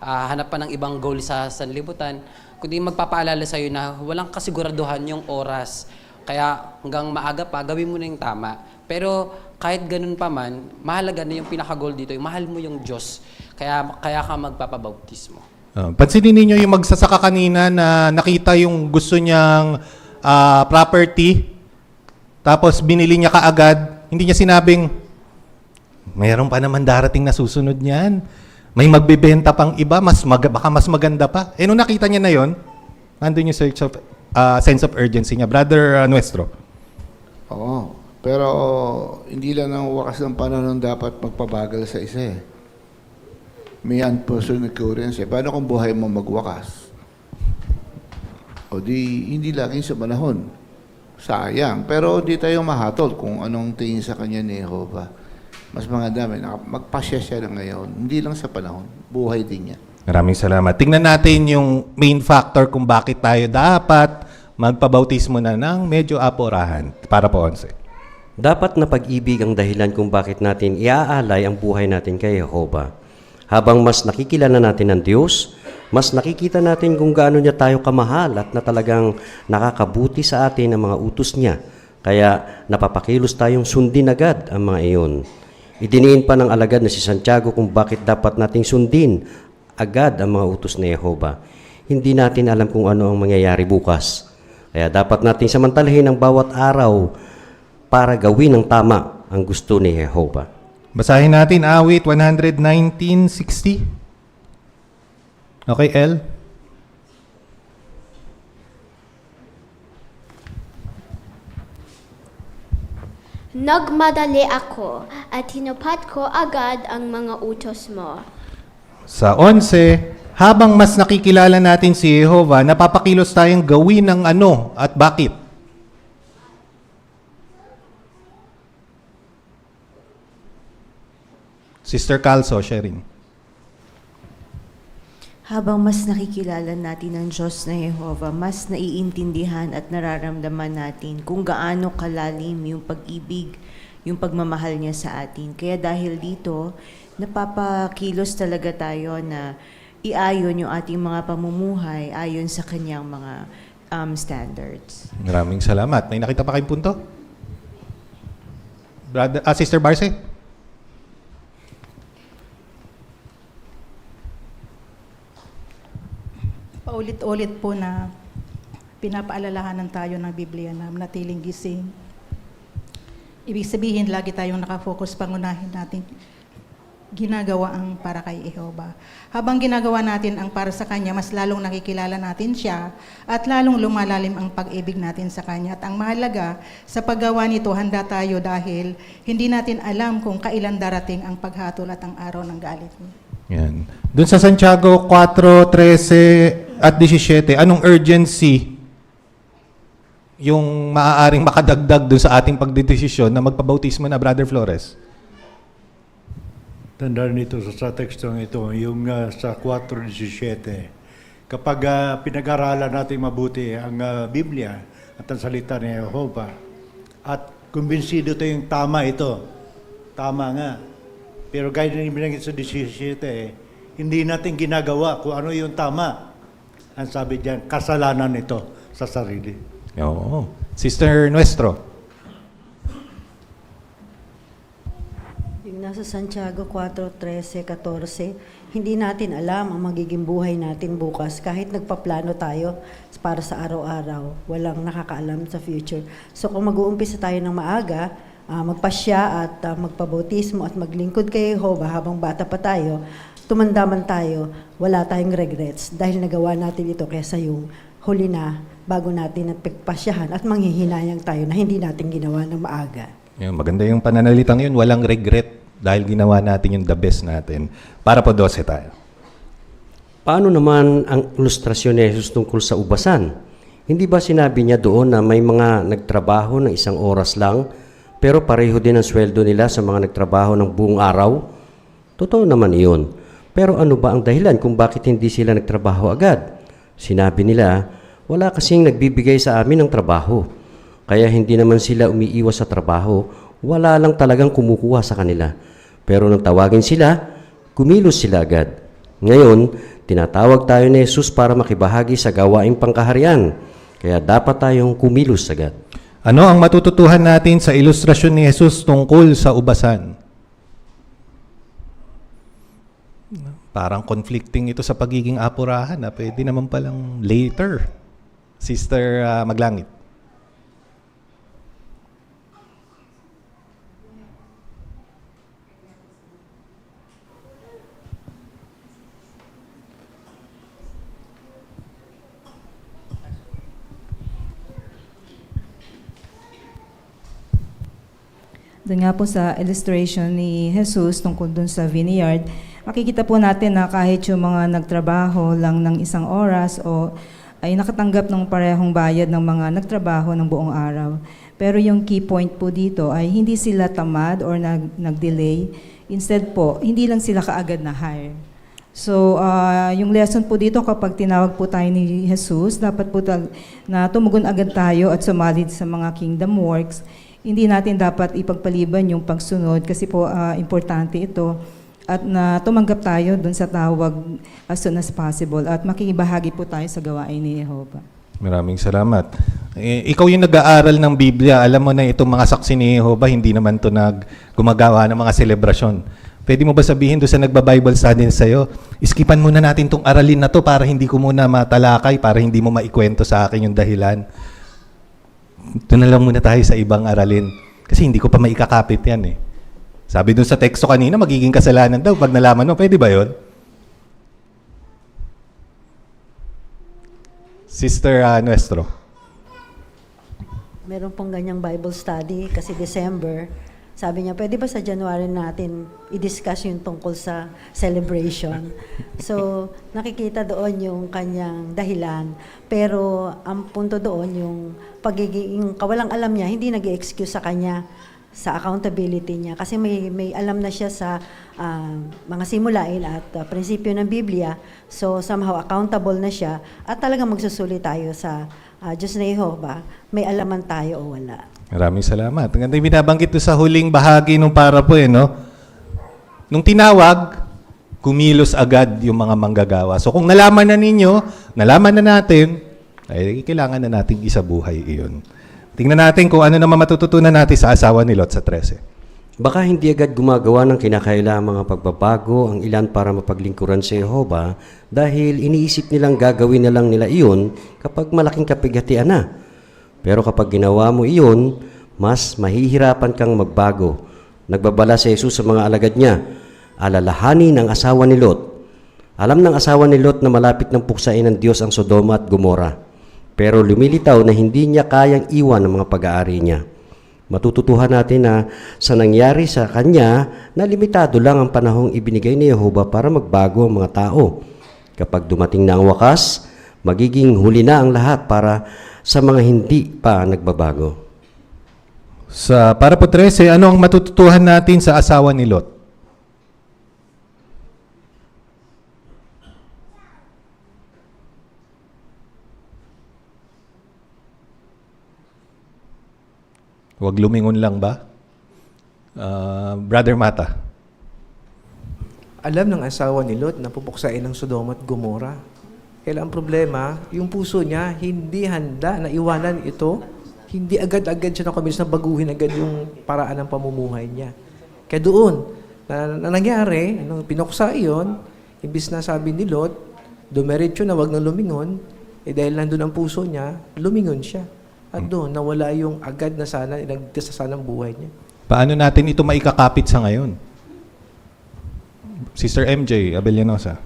hanap pa ng ibang goal sa sanlibutan, kundi magpapaalala sa'yo na walang kasiguraduhan yung oras. Kaya hanggang maaga pa, gawin mo na yung tama. Pero kahit ganun pa man, mahalaga na yung pinaka-goal dito, yung mahal mo yung Diyos. Kaya ka magpapabautismo. Pansinin ninyo yung magsasaka kanina na nakita yung gusto niyang property, tapos binili niya kaagad. Hindi niya sinabing, mayroon pa naman darating na susunod niyan. May magbebenta pang iba, baka mas maganda pa. Nung nakita niya na yon, nandun yung sense of urgency niya. Brother Nuestro. Oo. Pero hindi lang ang wakas ng panahon dapat magpabagal sa isa eh. May unforeseen occurrence eh. Paano kung buhay mo magwakas? O di, hindi laging sa panahon. Sayang. Pero di tayo mahatol kung anong tingin sa kanya ni Jehovah. Mas mga dami. Magpasya siya na ngayon. Hindi lang sa panahon. Buhay din niya. Maraming salamat. Tingnan natin yung main factor kung bakit tayo dapat magpabautismo na ng medyo aporahan. Para po, Onse. Dapat na pag-ibig ang dahilan kung bakit natin iaalay ang buhay natin kay Jehovah. Habang mas nakikilala natin ang Diyos, mas nakikita natin kung gaano niya tayo kamahal at na talagang nakakabuti sa atin ang mga utos niya. Kaya napapakilos tayong sundin agad ang mga iyon. Idiniin pa ng alagad na si Santiago kung bakit dapat nating sundin agad ang mga utos ni Jehovah. Hindi natin alam kung ano ang mangyayari bukas. Kaya dapat nating samantalahin ang bawat araw para gawin ang tama ang gusto ni Jehovah. Basahin natin awit 119:60. Okay, El? Nagmadali ako at hinupad ko agad ang mga utos mo. Sa 11, habang mas nakikilala natin si Jehovah, napapakilos tayong gawin ng ano at bakit. Sister Calso, sharing. Habang mas nakikilala natin ang Diyos na Jehovah, mas naiintindihan at nararamdaman natin kung gaano kalalim yung pag-ibig, yung pagmamahal niya sa atin. Kaya dahil dito, napapakilos talaga tayo na iayon yung ating mga pamumuhay ayon sa kanyang mga standards. Maraming salamat. May nakita pa kayong punto? Sister Barce? Paulit-ulit po na pinapaalalahanan tayo ng Biblia na manatiling gising. Ibig sabihin, lagi tayong nakafocus, pangunahin natin ginagawa ang para kay Jehovah. Habang ginagawa natin ang para sa Kanya, mas lalong nakikilala natin Siya at lalong lumalalim ang pag-ibig natin sa Kanya. At ang mahalaga, sa paggawa nito, handa tayo dahil hindi natin alam kung kailan darating ang paghatol at ang araw ng galit niya. Yan. Doon sa Santiago 4:13 at 17, anong urgency yung maaaring makadagdag doon sa ating pagdedesisyon na magpabautismo na, Brother Flores? Tandaan nito sa tekstong ito, yung sa 4:17. Kapag pinag-aralan natin mabuti ang Biblia at ang salita ni Jehovah, at kumbinsido tayong tama ito, tama nga. Pero gaya na binanggit sa 17, hindi natin ginagawa kung ano yung tama. Ang sabi diyan, kasalanan ito sa sarili. Oo. Sister Nuestro. Yung nasa Santiago 4:13-14, hindi natin alam ang magiging buhay natin bukas. Kahit nagpaplano tayo para sa araw-araw, walang nakakaalam sa future. So kung mag-uumpisa tayo ng maaga, magpasya at magpabautismo at maglingkod kay Jehovah habang bata pa tayo, tumanda man tayo, wala tayong regrets dahil nagawa natin ito kaysa yung huli na bago natin napagpasyahan at manghihinayang tayo na hindi natin ginawa ng maaga. Yun, maganda yung pananalitang yun, walang regret dahil ginawa natin yung the best natin. Para po 12 tayo. Paano naman ang ilustrasyon ni Jesus tungkol sa ubasan? Hindi ba sinabi niya doon na may mga nagtrabaho ng 1 oras lang, pero pareho din ang sweldo nila sa mga nagtrabaho ng buong araw? Totoo naman iyon. Pero ano ba ang dahilan kung bakit hindi sila nagtrabaho agad? Sinabi nila, wala kasing nagbibigay sa amin ng trabaho. Kaya hindi naman sila umiiwas sa trabaho, wala lang talagang kumukuha sa kanila. Pero nang tawagin sila, kumilos sila agad. Ngayon, tinatawag tayo ni Jesus para makibahagi sa gawaing pangkaharian. Kaya dapat tayong kumilos agad. Ano ang matututuhan natin sa ilustrasyon ni Jesus tungkol sa ubasan? Parang conflicting ito sa pagiging apurahan. Pwede naman palang later. Sister Maglangit. Doon nga po sa illustration ni Jesus tungkol doon sa vineyard, makikita po natin na kahit yung mga nagtrabaho lang ng 1 oras o ay nakatanggap ng parehong bayad ng mga nagtrabaho ng buong araw. Pero yung key point po dito ay hindi sila tamad or nag-delay. Instead po, hindi lang sila kaagad na hire. So, yung lesson po dito kapag tinawag po tayo ni Jesus, dapat po na tumugon agad tayo at sumalid sa mga kingdom works. Hindi natin dapat ipagpaliban yung pagsunod kasi po importante ito at na tumanggap tayo dun sa tawag as soon as possible at makikibahagi po tayo sa gawain ni Jehovah. Maraming salamat. Ikaw yung nag-aaral ng Biblia, alam mo na itong mga saksi ni Jehovah, hindi naman to gumagawa ng mga selebrasyon. Pwede mo ba sabihin doon sa nagba-Bible study sa'yo, iskipan muna natin tong aralin na to para hindi ko muna matalakay, para hindi mo maikwento sa akin yung dahilan. Doon na lang muna tayo sa ibang aralin. Kasi hindi ko pa maikakapit yan eh. Sabi doon sa teksto kanina, magiging kasalanan daw pag nalaman mo. Pwede ba yun? Sister Nuestro. Meron pong ganyang Bible study kasi December. Sabi niya, pwede ba sa January natin i-discuss yung tungkol sa celebration? So, nakikita doon yung kanyang dahilan. Pero ang punto doon, yung yung kawalang alam niya, hindi nag-excuse sa kanya sa accountability niya. Kasi may alam na siya sa mga simulain at prinsipyo ng Biblia. So, somehow accountable na siya. At talagang magsusuli tayo sa Diyos na Jehovah. May alaman tayo o wala. Maraming salamat. Ang ganda yung binabanggit doon sa huling bahagi nung para po no? Nung tinawag, kumilos agad yung mga manggagawa. So kung nalaman na ninyo, nalaman na natin, ay kailangan na nating isabuhay iyon. Tingnan natin kung ano naman matututunan natin sa asawa ni Lot sa 13. Baka hindi agad gumagawa ng kinakailangang mga pagbabago ang ilan para mapaglingkuran sa Jehovah dahil iniisip nilang gagawin na lang nila iyon kapag malaking kapighatian na. Pero kapag ginawa mo iyon, mas mahihirapan kang magbago. Nagbabala si Jesus sa mga alagad niya, alalahanin ang asawa ni Lot. Alam ng asawa ni Lot na malapit ng puksain ng Diyos ang Sodoma at Gomora. Pero lumilitaw na hindi niya kayang iwan ang mga pag-aari niya. Matututuhan natin na sa nangyari sa kanya na limitado lang ang panahong ibinigay ni Jehovah para magbago ang mga tao. Kapag dumating na ang wakas, magiging huli na ang lahat para sa mga hindi pa nagbabago. Para po 13, ano ang matututuhan natin sa asawa ni Lot? Huwag lumingon lang ba? Brother Mata. Alam ng asawa ni Lot na pupuksain ng Sodoma at Gomora. Kaya ang problema, yung puso niya hindi handa na iwanan ito. Hindi agad-agad siya nakomiss na baguhin agad yung paraan ng pamumuhay niya. Kaya doon, na nangyari, pinuksa iyon, imbis na sabi ni Lot, dumiretso na wag na lumingon, dahil nandun ang puso niya, lumingon siya. At doon, nawala yung agad na sana, inagdas na sana ang buhay niya. Paano natin ito maikakapit sa ngayon? Sister MJ Abellanosa.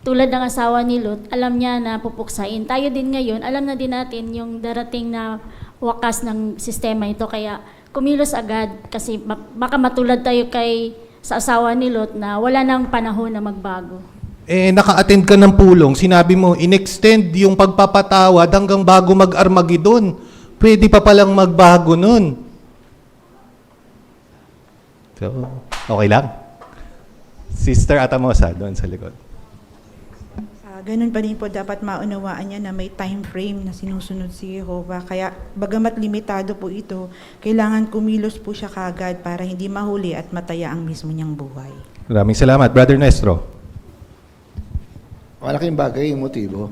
Tulad ng asawa ni Lot, alam niya na pupuksain. Tayo din ngayon, alam na din natin yung darating na wakas ng sistema ito. Kaya kumilos agad kasi baka matulad tayo sa asawa ni Lot na wala nang panahon na magbago. Naka-attend ka ng pulong, sinabi mo, in-extend yung pagpapatawad hanggang bago mag-Armageddon. Pwede pa palang magbago nun. So, okay lang. Sister Atamosa, doon sa likod. Ganun pa rin po dapat maunawaan niya na may time frame na sinusunod si Jehovah. Kaya bagamat limitado po ito, kailangan kumilos po siya kagad para hindi mahuli at mataya ang mismo niyang buhay. Maraming salamat. Brother Nestro. Malaking bagay yung motibo.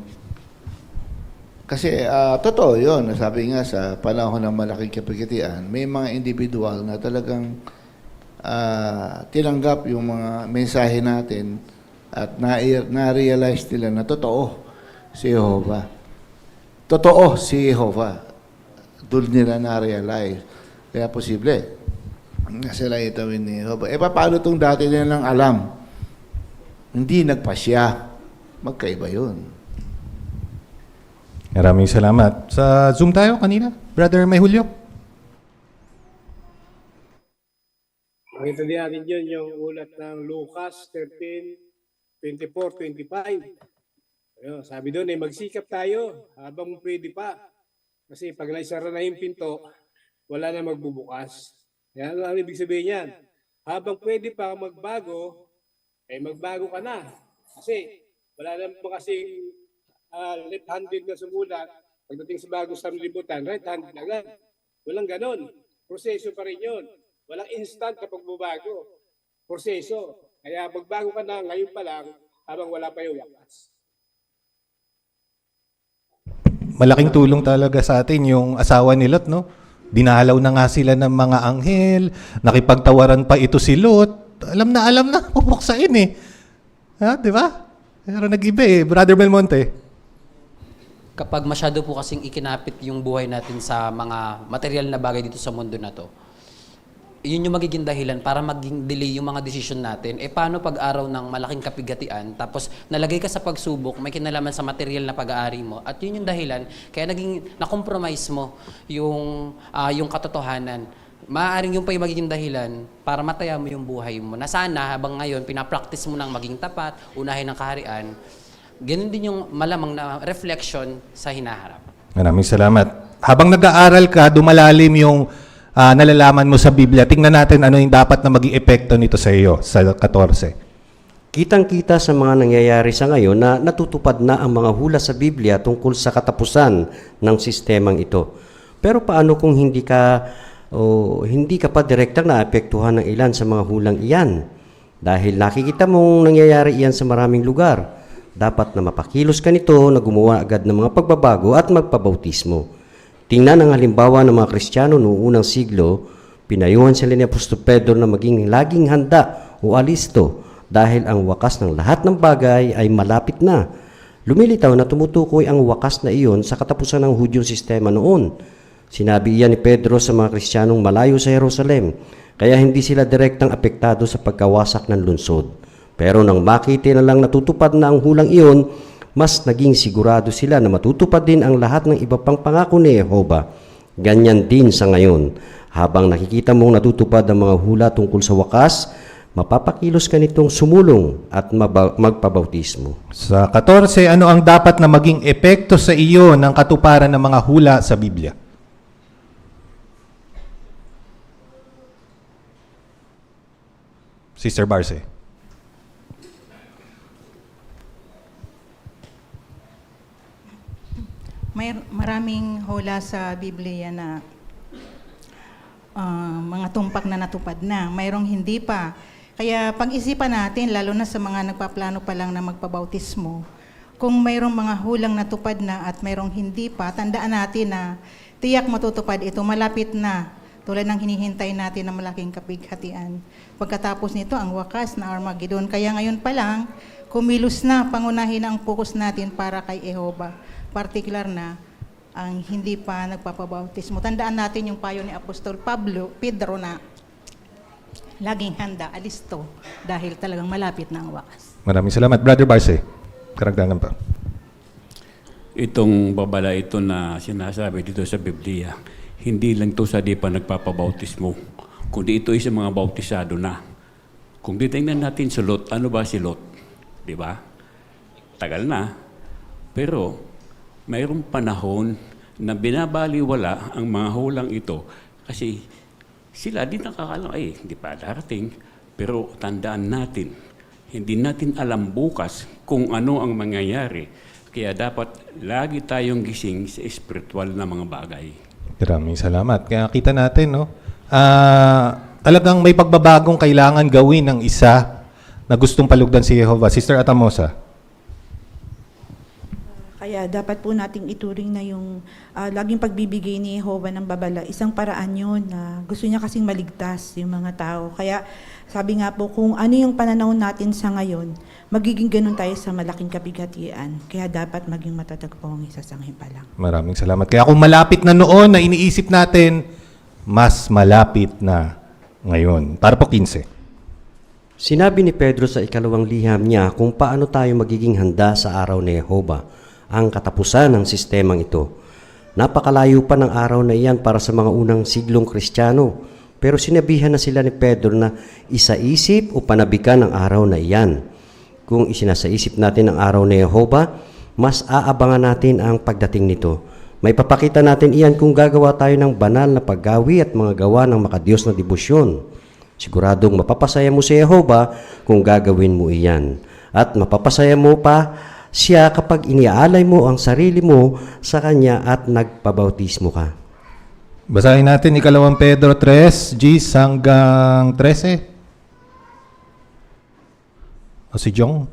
Kasi totoo yun. Sabi nga sa panahon ng malaking kapigatian, may mga individual na talagang tinanggap yung mga mensahe natin at na-realize nila na totoo si Jehovah. Totoo si Jehovah. Doon nila na-realize. Kaya posible na sila itawin ni Jehovah. Paano itong dati nilang alam? Hindi nagpasya. Magkaiba yun. Maraming salamat. Sa Zoom tayo kanina. Brother May Julio. Makita din natin yun yung ulat ng Lucas 13:24-25. Sabi doon magsikap tayo habang pwede pa. Kasi pag naisara na yung pinto, wala na magbubukas. Yan ang ibig sabihin yan. Habang pwede pa magbago, magbago ka na. Kasi wala naman kasing left-handed na sumulat. Pagdating sa bago sa libutan, right-handed agad. Walang ganon. Proseso pa rin yun. Walang instant kapag bubago. Proseso. Kaya magbago ka na ngayon pa lang habang wala pa yung wakas. Malaking tulong talaga sa atin yung asawa ni Lot, no? Dinalaw na nga sila ng mga anghel, nakipagtawaran pa ito si Lot. Alam na, pupuksain eh. Ha, di ba? Pero nag-iba Brother Belmonte. Kapag masyado po kasing ikinapit yung buhay natin sa mga material na bagay dito sa mundo na to, yun yung magiging dahilan para maging delay yung mga desisyon natin. Paano pag-araw ng malaking kapigatian, tapos nalagay ka sa pagsubok, may kinalaman sa material na pag-aari mo, at yun yung dahilan, kaya na-compromise mo yung katotohanan. Maaaring yung pa yung magiging dahilan para mataya mo yung buhay mo. Na sana habang ngayon, pinapractice mo ng maging tapat, unahin ng kaharian, ganun din yung malamang na reflection sa hinaharap. Maraming salamat. Habang nag-aaral ka, dumalalim yung nalalaman mo sa Biblia. Tingnan natin ano yung dapat na maging epekto nito sa iyo, sa 14. Kitang-kita sa mga nangyayari sa ngayon na natutupad na ang mga hula sa Biblia tungkol sa katapusan ng sistemang ito. Pero paano kung hindi ka pa direktang naapektuhan ng ilan sa mga hulang iyan? Dahil nakikita mong nangyayari iyan sa maraming lugar. Dapat na mapakilos ka nito na gumawa agad ng mga pagbabago at magpabautismo. Tingnan ang halimbawa ng mga Kristiyano noong unang siglo, pinayuhan sila ni Apostol Pedro na maging laging handa o alisto dahil ang wakas ng lahat ng bagay ay malapit na. Lumilitaw na tumutukoy ang wakas na iyon sa katapusan ng Hudyong sistema noon. Sinabi iyan ni Pedro sa mga Kristiyanong malayo sa Jerusalem, kaya hindi sila direktang apektado sa pagkawasak ng lungsod. Pero nang makita na lang natutupad na ang hulang iyon, mas naging sigurado sila na matutupad din ang lahat ng iba pang pangako ni Jehovah. Ganyan din sa ngayon. Habang nakikita mong natutupad ang mga hula tungkol sa wakas, mapapakilos ka nitong sumulong at magpabautismo. Sa 14, ano ang dapat na maging epekto sa iyo ng katuparan ng mga hula sa Biblia? Sister Barce. Maraming hula sa Biblia na mga tumpak na natupad na. Mayroong hindi pa. Kaya pag-isipan natin, lalo na sa mga nagpaplano pa lang na magpabautismo, kung mayroong mga hulang natupad na at mayroong hindi pa, tandaan natin na tiyak matutupad ito, malapit na. tulad ng hinihintay natin na malaking kapighatian. Pagkatapos nito, ang wakas na Armageddon. Kaya ngayon pa lang, kumilos na, pangunahin ang focus natin para kay Jehovah. Partikular na ang hindi pa nagpapabautismo. Tandaan natin yung payo ni Apostol Pedro na laging handa, alisto, dahil talagang malapit na ang wakas. Maraming salamat. Brother Barce, karagdagan pa. Itong babala ito na sinasabi dito sa Biblia, hindi lang ito sa di pa nagpapabautismo, kundi ito ay sa mga bautisado na. Kung titingnan natin si Lot, ano ba si Lot? Di ba? Tagal na. Pero mayroong panahon na binabaliwala ang mga hulang ito kasi sila din nakakalang, ay, hindi pa darating. Pero tandaan natin, hindi natin alam bukas kung ano ang mangyayari. Kaya dapat lagi tayong gising sa espiritual na mga bagay. Maraming salamat. Kaya kita natin, no? Talagang may pagbabagong kailangan gawin ng isa na gustong palugdan si Jehovah. Sister Atamosa. Kaya dapat po nating ituring na yung laging pagbibigay ni Jehovah ng babala. Isang paraan yun na gusto niya kasing maligtas yung mga tao. Kaya sabi nga po, kung ano yung pananaw natin sa ngayon, magiging ganun tayo sa malaking kabighatian. Kaya dapat maging matatag po ang isasanghin pa lang. Maraming salamat. Kaya kung malapit na noon na iniisip natin, mas malapit na ngayon. Para po 15. Sinabi ni Pedro sa ikalawang liham niya kung paano tayo magiging handa sa araw ni Jehovah, ang katapusan ng sistemang ito. Napakalayo pa ng araw na iyan para sa mga unang siglong Kristiyano, pero sinabihan na sila ni Pedro na isaisip o panabikan ang araw na iyan. Kung isinasaisip natin ang araw ni Jehovah, mas aabangan natin ang pagdating nito. May papakita natin iyan kung gagawa tayo ng banal na paggawi at mga gawa ng makadiyos na debosyon. Siguradong mapapasaya mo si Jehovah kung gagawin mo iyan. At mapapasaya mo pa siya kapag iniaalay mo ang sarili mo sa Kanya at nagpabautismo ka. Basahin natin ikalawang Pedro 3, G hanggang 13. O si Jong?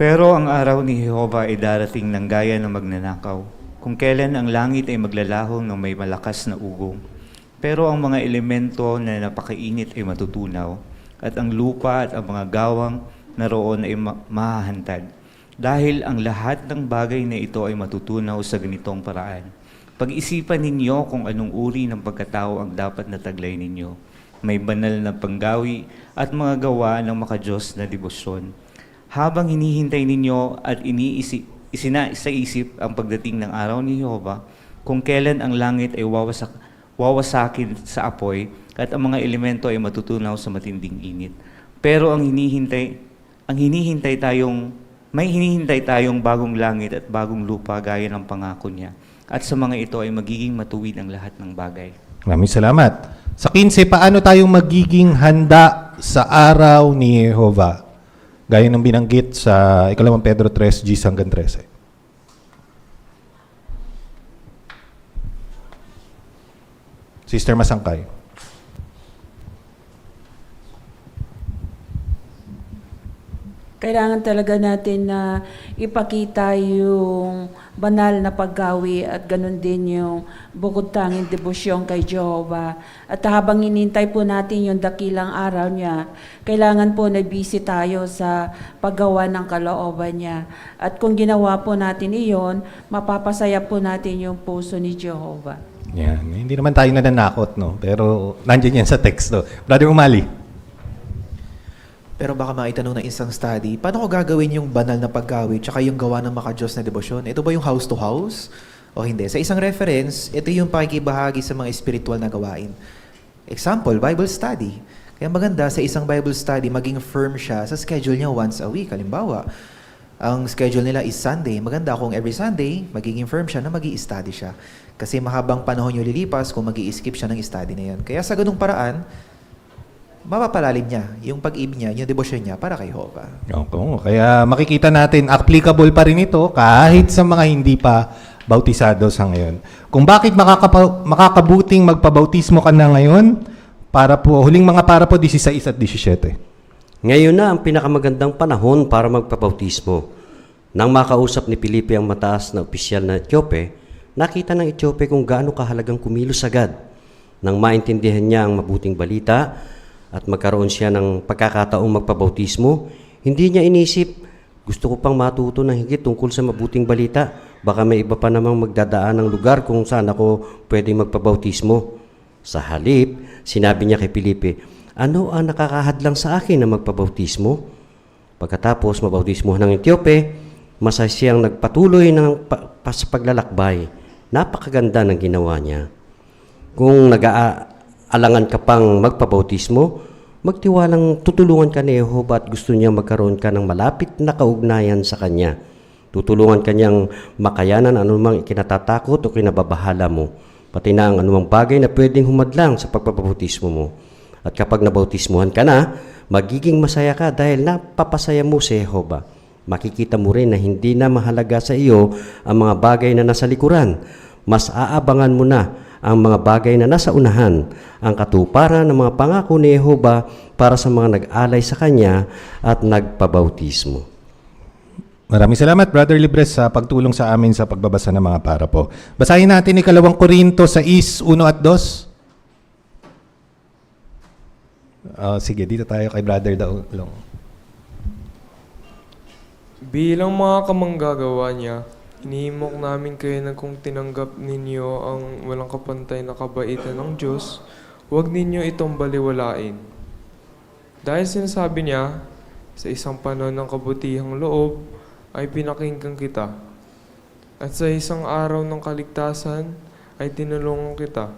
Pero ang araw ni Jehovah ay darating ng gaya ng magnanakaw, kung kailan ang langit ay maglalahong ng may malakas na ugong. Pero ang mga elemento na napakainit ay matutunaw, at ang lupa at ang mga gawang naroon ay mahahantad. Dahil ang lahat ng bagay na ito ay matutunaw sa ganitong paraan. Pag-isipan ninyo kung anong uri ng pagkatao ang dapat na taglay ninyo. May banal na panggawi at mga gawa ng makadiyos na debosyon. Habang hinihintay ninyo at isinaisip ang pagdating ng araw ni Jehovah, kung kailan ang langit ay wawasakin sa apoy at ang mga elemento ay matutunaw sa matinding init. Pero may hinihintay tayong bagong langit at bagong lupa gaya ng pangako niya. At sa mga ito ay magiging matuwid ang lahat ng bagay. Maraming salamat. Sa 15, paano tayong magiging handa sa araw ni Jehovah? Gaya ng binanggit sa ikalawang Pedro 3, G hanggang 13. Sister Masangkay. Kailangan talaga natin na ipakita yung banal na paggawi at ganun din yung bukod tanging debosyon kay Jehovah. At habang inintay po natin yung dakilang araw niya, kailangan po na busy tayo sa paggawa ng kalooban niya. At kung ginawa po natin iyon, mapapasaya po natin yung puso ni Jehovah. Yan. Hindi naman tayo nananakot, no? Pero nandiyan yan sa teksto. Brother Umali. Pero baka maitanong ng isang study, paano ko gagawin yung banal na paggawi tsaka yung gawa ng makadiyos na debosyon? Ito ba yung house to house? O hindi? Sa isang reference, ito yung pakikibahagi sa mga spiritual na gawain. Example, Bible study. Kaya maganda sa isang Bible study, maging firm siya sa schedule niya once a week. Halimbawa, ang schedule nila is Sunday. Maganda kung every Sunday, magiging firm siya na mag-i-study siya. Kasi mahabang panahon yung lilipas kung mag-i-skip siya ng study na yan. Kaya sa ganung paraan, mapapalalim niya yung pag-ibig niya, yung devotion niya para kay Jehovah. Okay. Kaya makikita natin, applicable pa rin ito kahit sa mga hindi pa bautisado sa ngayon. Kung bakit makakabuting magpabautismo ka na ngayon, huling mga para po 16 at 17. Ngayon na ang pinakamagandang panahon para magpabautismo. Nang makausap ni Felipe ang mataas na opisyal na Etiope, nakita ng Etiope kung gaano kahalagang kumilos agad. Nang maintindihan niya ang mabuting balita at magkaroon siya ng pagkakataong magpabautismo, hindi niya inisip, gusto ko pang matuto ng higit tungkol sa mabuting balita. Baka may iba pa namang magdadaan ng lugar kung saan ako pwedeng magpabautismo. Sa halip, sinabi niya kay Felipe, ano ang nakakahadlang sa akin na magpabautismo? Pagkatapos mabautismohan ng Etiope, masaya siyang nagpatuloy ng paglalakbay. Napakaganda ng ginawa niya. Kung nag-aalangan ka pang magpabautismo, magtiwalang tutulungan ka ni Jehova at gusto niya magkaroon ka ng malapit na kaugnayan sa Kanya. Tutulungan kanyang makayanan anumang ikinatatakot o kinababahala mo, pati na ang anumang bagay na pwedeng humadlang sa pagpapabautismo mo. At kapag nabautismuhan ka na, magiging masaya ka dahil napapasaya mo si Jehova. Makikita mo rin na hindi na mahalaga sa iyo ang mga bagay na nasa likuran. Mas aabangan mo na ang mga bagay na nasa unahan, ang katuparan ng mga pangako ni Jehova para sa mga nag-alay sa Kanya at nagpabautismo. Maraming salamat, Brother Libres, sa pagtulong sa amin sa pagbabasa ng mga parapo. Basahin natin 2 Korinto 6:1 at 2. Sige, dito tayo kay Brother Daulong. Bilang mga kamanggagawa niya, hinihimok namin kayo na kung tinanggap ninyo ang walang kapantay na kabaitan ng Diyos, huwag ninyo itong baliwalain. Dahil sinasabi niya, sa isang panahon ng kabutihang loob, ay pinakinggan kita. At sa isang araw ng kaligtasan, ay tinulungan kita.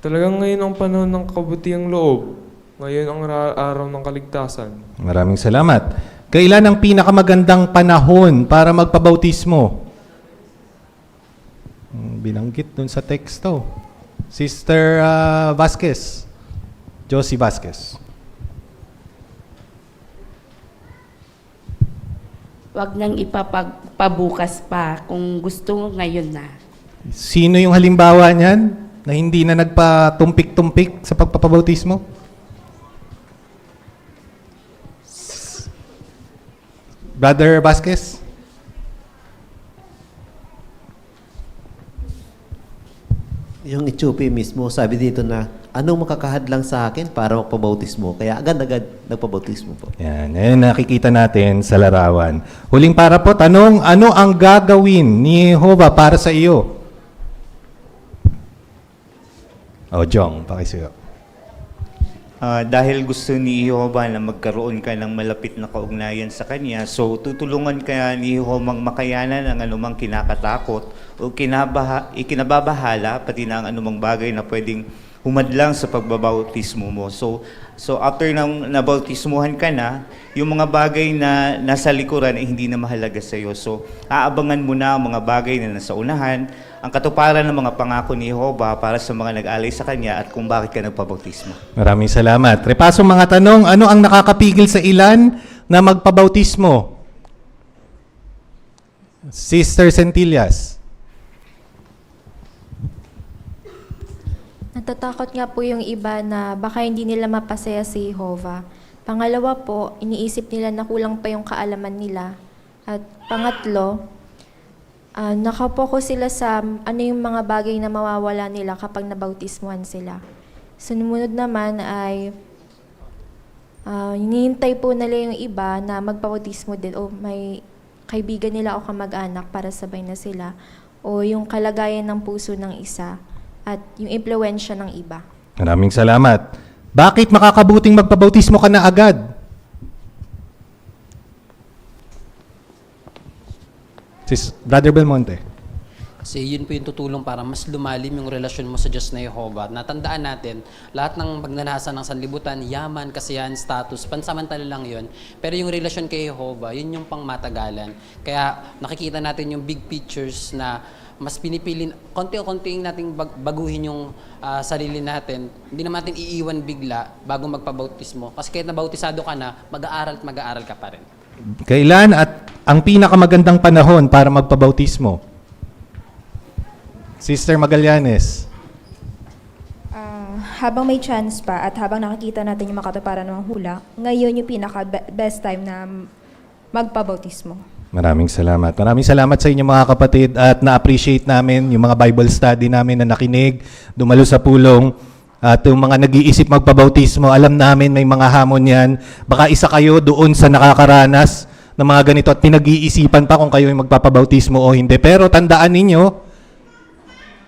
Talagang ngayon ang panahon ng kabutihang loob. Ngayon ang araw ng kaligtasan. Maraming salamat. Kailan ang pinakamagandang panahon para magpabautismo? Binanggit dun sa teksto. Sister Vasquez. Josie Vasquez. Huwag nang ipapagpabukas pa kung gusto ngayon na. Sino yung halimbawa niyan na hindi na nagpatumpik-tumpik sa pagpapabautismo? Brother Vasquez? Yung Ethiopia mismo, sabi dito na, anong makakahadlang sa akin para magpabautismo? Kaya agad-agad nagpabautismo po. Yan, nakikita natin sa larawan. Huling para po, tanong, ano ang gagawin ni Jehova para sa iyo? Jong, pakisuyo. Dahil gusto ni Jehova na magkaroon ka ng malapit na kaugnayan sa Kanya, so tutulungan ka ni Jehova makayanan ang anumang kinakatakot o ikinababahala, pati na ang anumang bagay na pwedeng humadlang sa pagbabautismo mo. So after nang nabautismuhan ka na, yung mga bagay na nasa likuran ay hindi na mahalaga sa iyo. So aabangan mo na ang mga bagay na nasa unahan, ang katuparan ng mga pangako ni Jehova para sa mga nag-alay sa Kanya at kung bakit ka nagpabautismo. Maraming salamat. Repaso mga tanong, ano ang nakakapigil sa ilan na magpabautismo? Sister Centillas. Natatakot nga po yung iba na baka hindi nila mapasaya si Jehova. Pangalawa po, iniisip nila na kulang pa yung kaalaman nila. At pangatlo, nakapokus sila sa ano yung mga bagay na mawawala nila kapag nabautismuhan sila. Sumunod naman ay hinihintay po nila yung iba na magpabautismo din o may kaibigan nila o kamag-anak para sabay na sila o yung kalagayan ng puso ng isa at yung impluwensya ng iba. Maraming salamat. Bakit makakabuting magpabautismo ka na agad? Brother Belmonte. Kasi yun po yung tutulong para mas lumalim yung relasyon mo sa Diyos na Jehova. Natandaan natin, lahat ng pagnanasa ng sanlibutan, yaman, kasiyahan, status, pansamantala lang yun. Pero yung relasyon kay Jehova, yun yung pangmatagalan. Kaya nakikita natin yung big pictures na mas pinipilin, konti-konti nating baguhin yung sarili natin. Hindi naman natin iiwan bigla bago magpabautismo. Kasi kahit nabautisado ka na, mag-aaral ka pa rin. Kailan at ang pinakamagandang panahon para magpabautismo? Sister Magallanes. Habang may chance pa at habang nakikita natin yung makatuparan ng hula, ngayon yung pinaka-best time na magpabautismo. Maraming salamat. Maraming salamat sa inyo mga kapatid at na-appreciate namin yung mga Bible study namin na nakinig, dumalo sa pulong at yung mga nag-iisip magpabautismo. Alam namin may mga hamon yan. Baka isa kayo doon sa nakakaranas ng mga ganito at pinag-iisipan pa kung kayo ay magpapabautismo o hindi. Pero tandaan ninyo,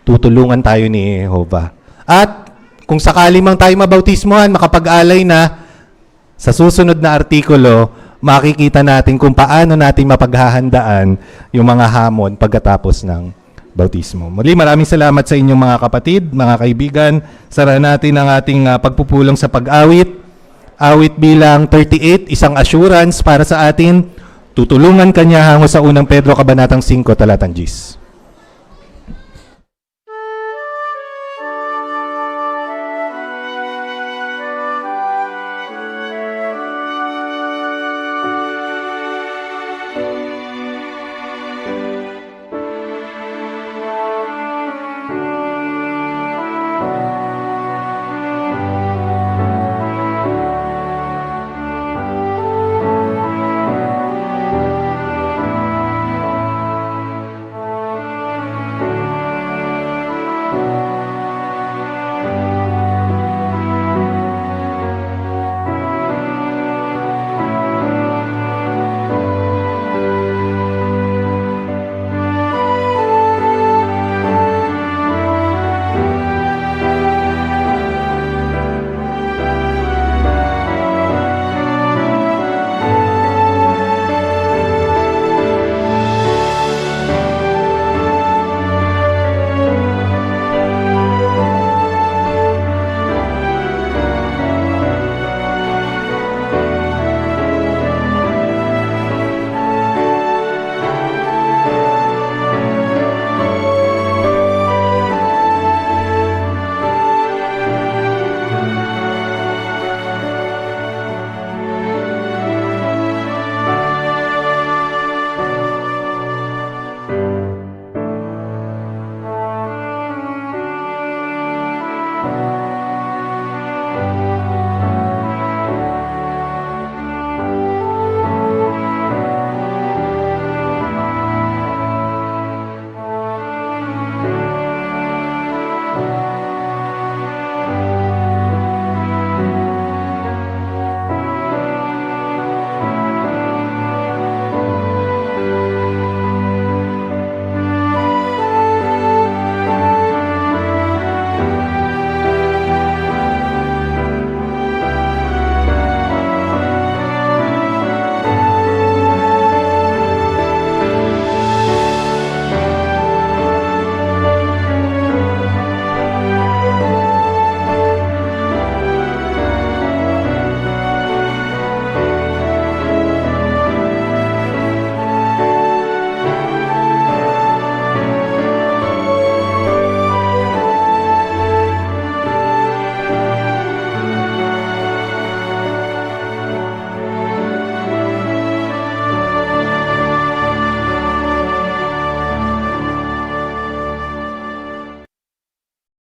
tutulungan tayo ni Jehovah. At kung sakali mang tayo mabautismohan, makapag-alay na, sa susunod na artikulo, makikita natin kung paano natin mapaghahandaan yung mga hamon pagkatapos ng bautismo. Muli, maraming salamat sa inyong mga kapatid, mga kaibigan. Sara natin ang ating pagpupulong sa pag-awit. Awit bilang 38, isang assurance para sa atin. Tutulungan kanya hango sa unang Pedro Kabanatang 5, talatang 10.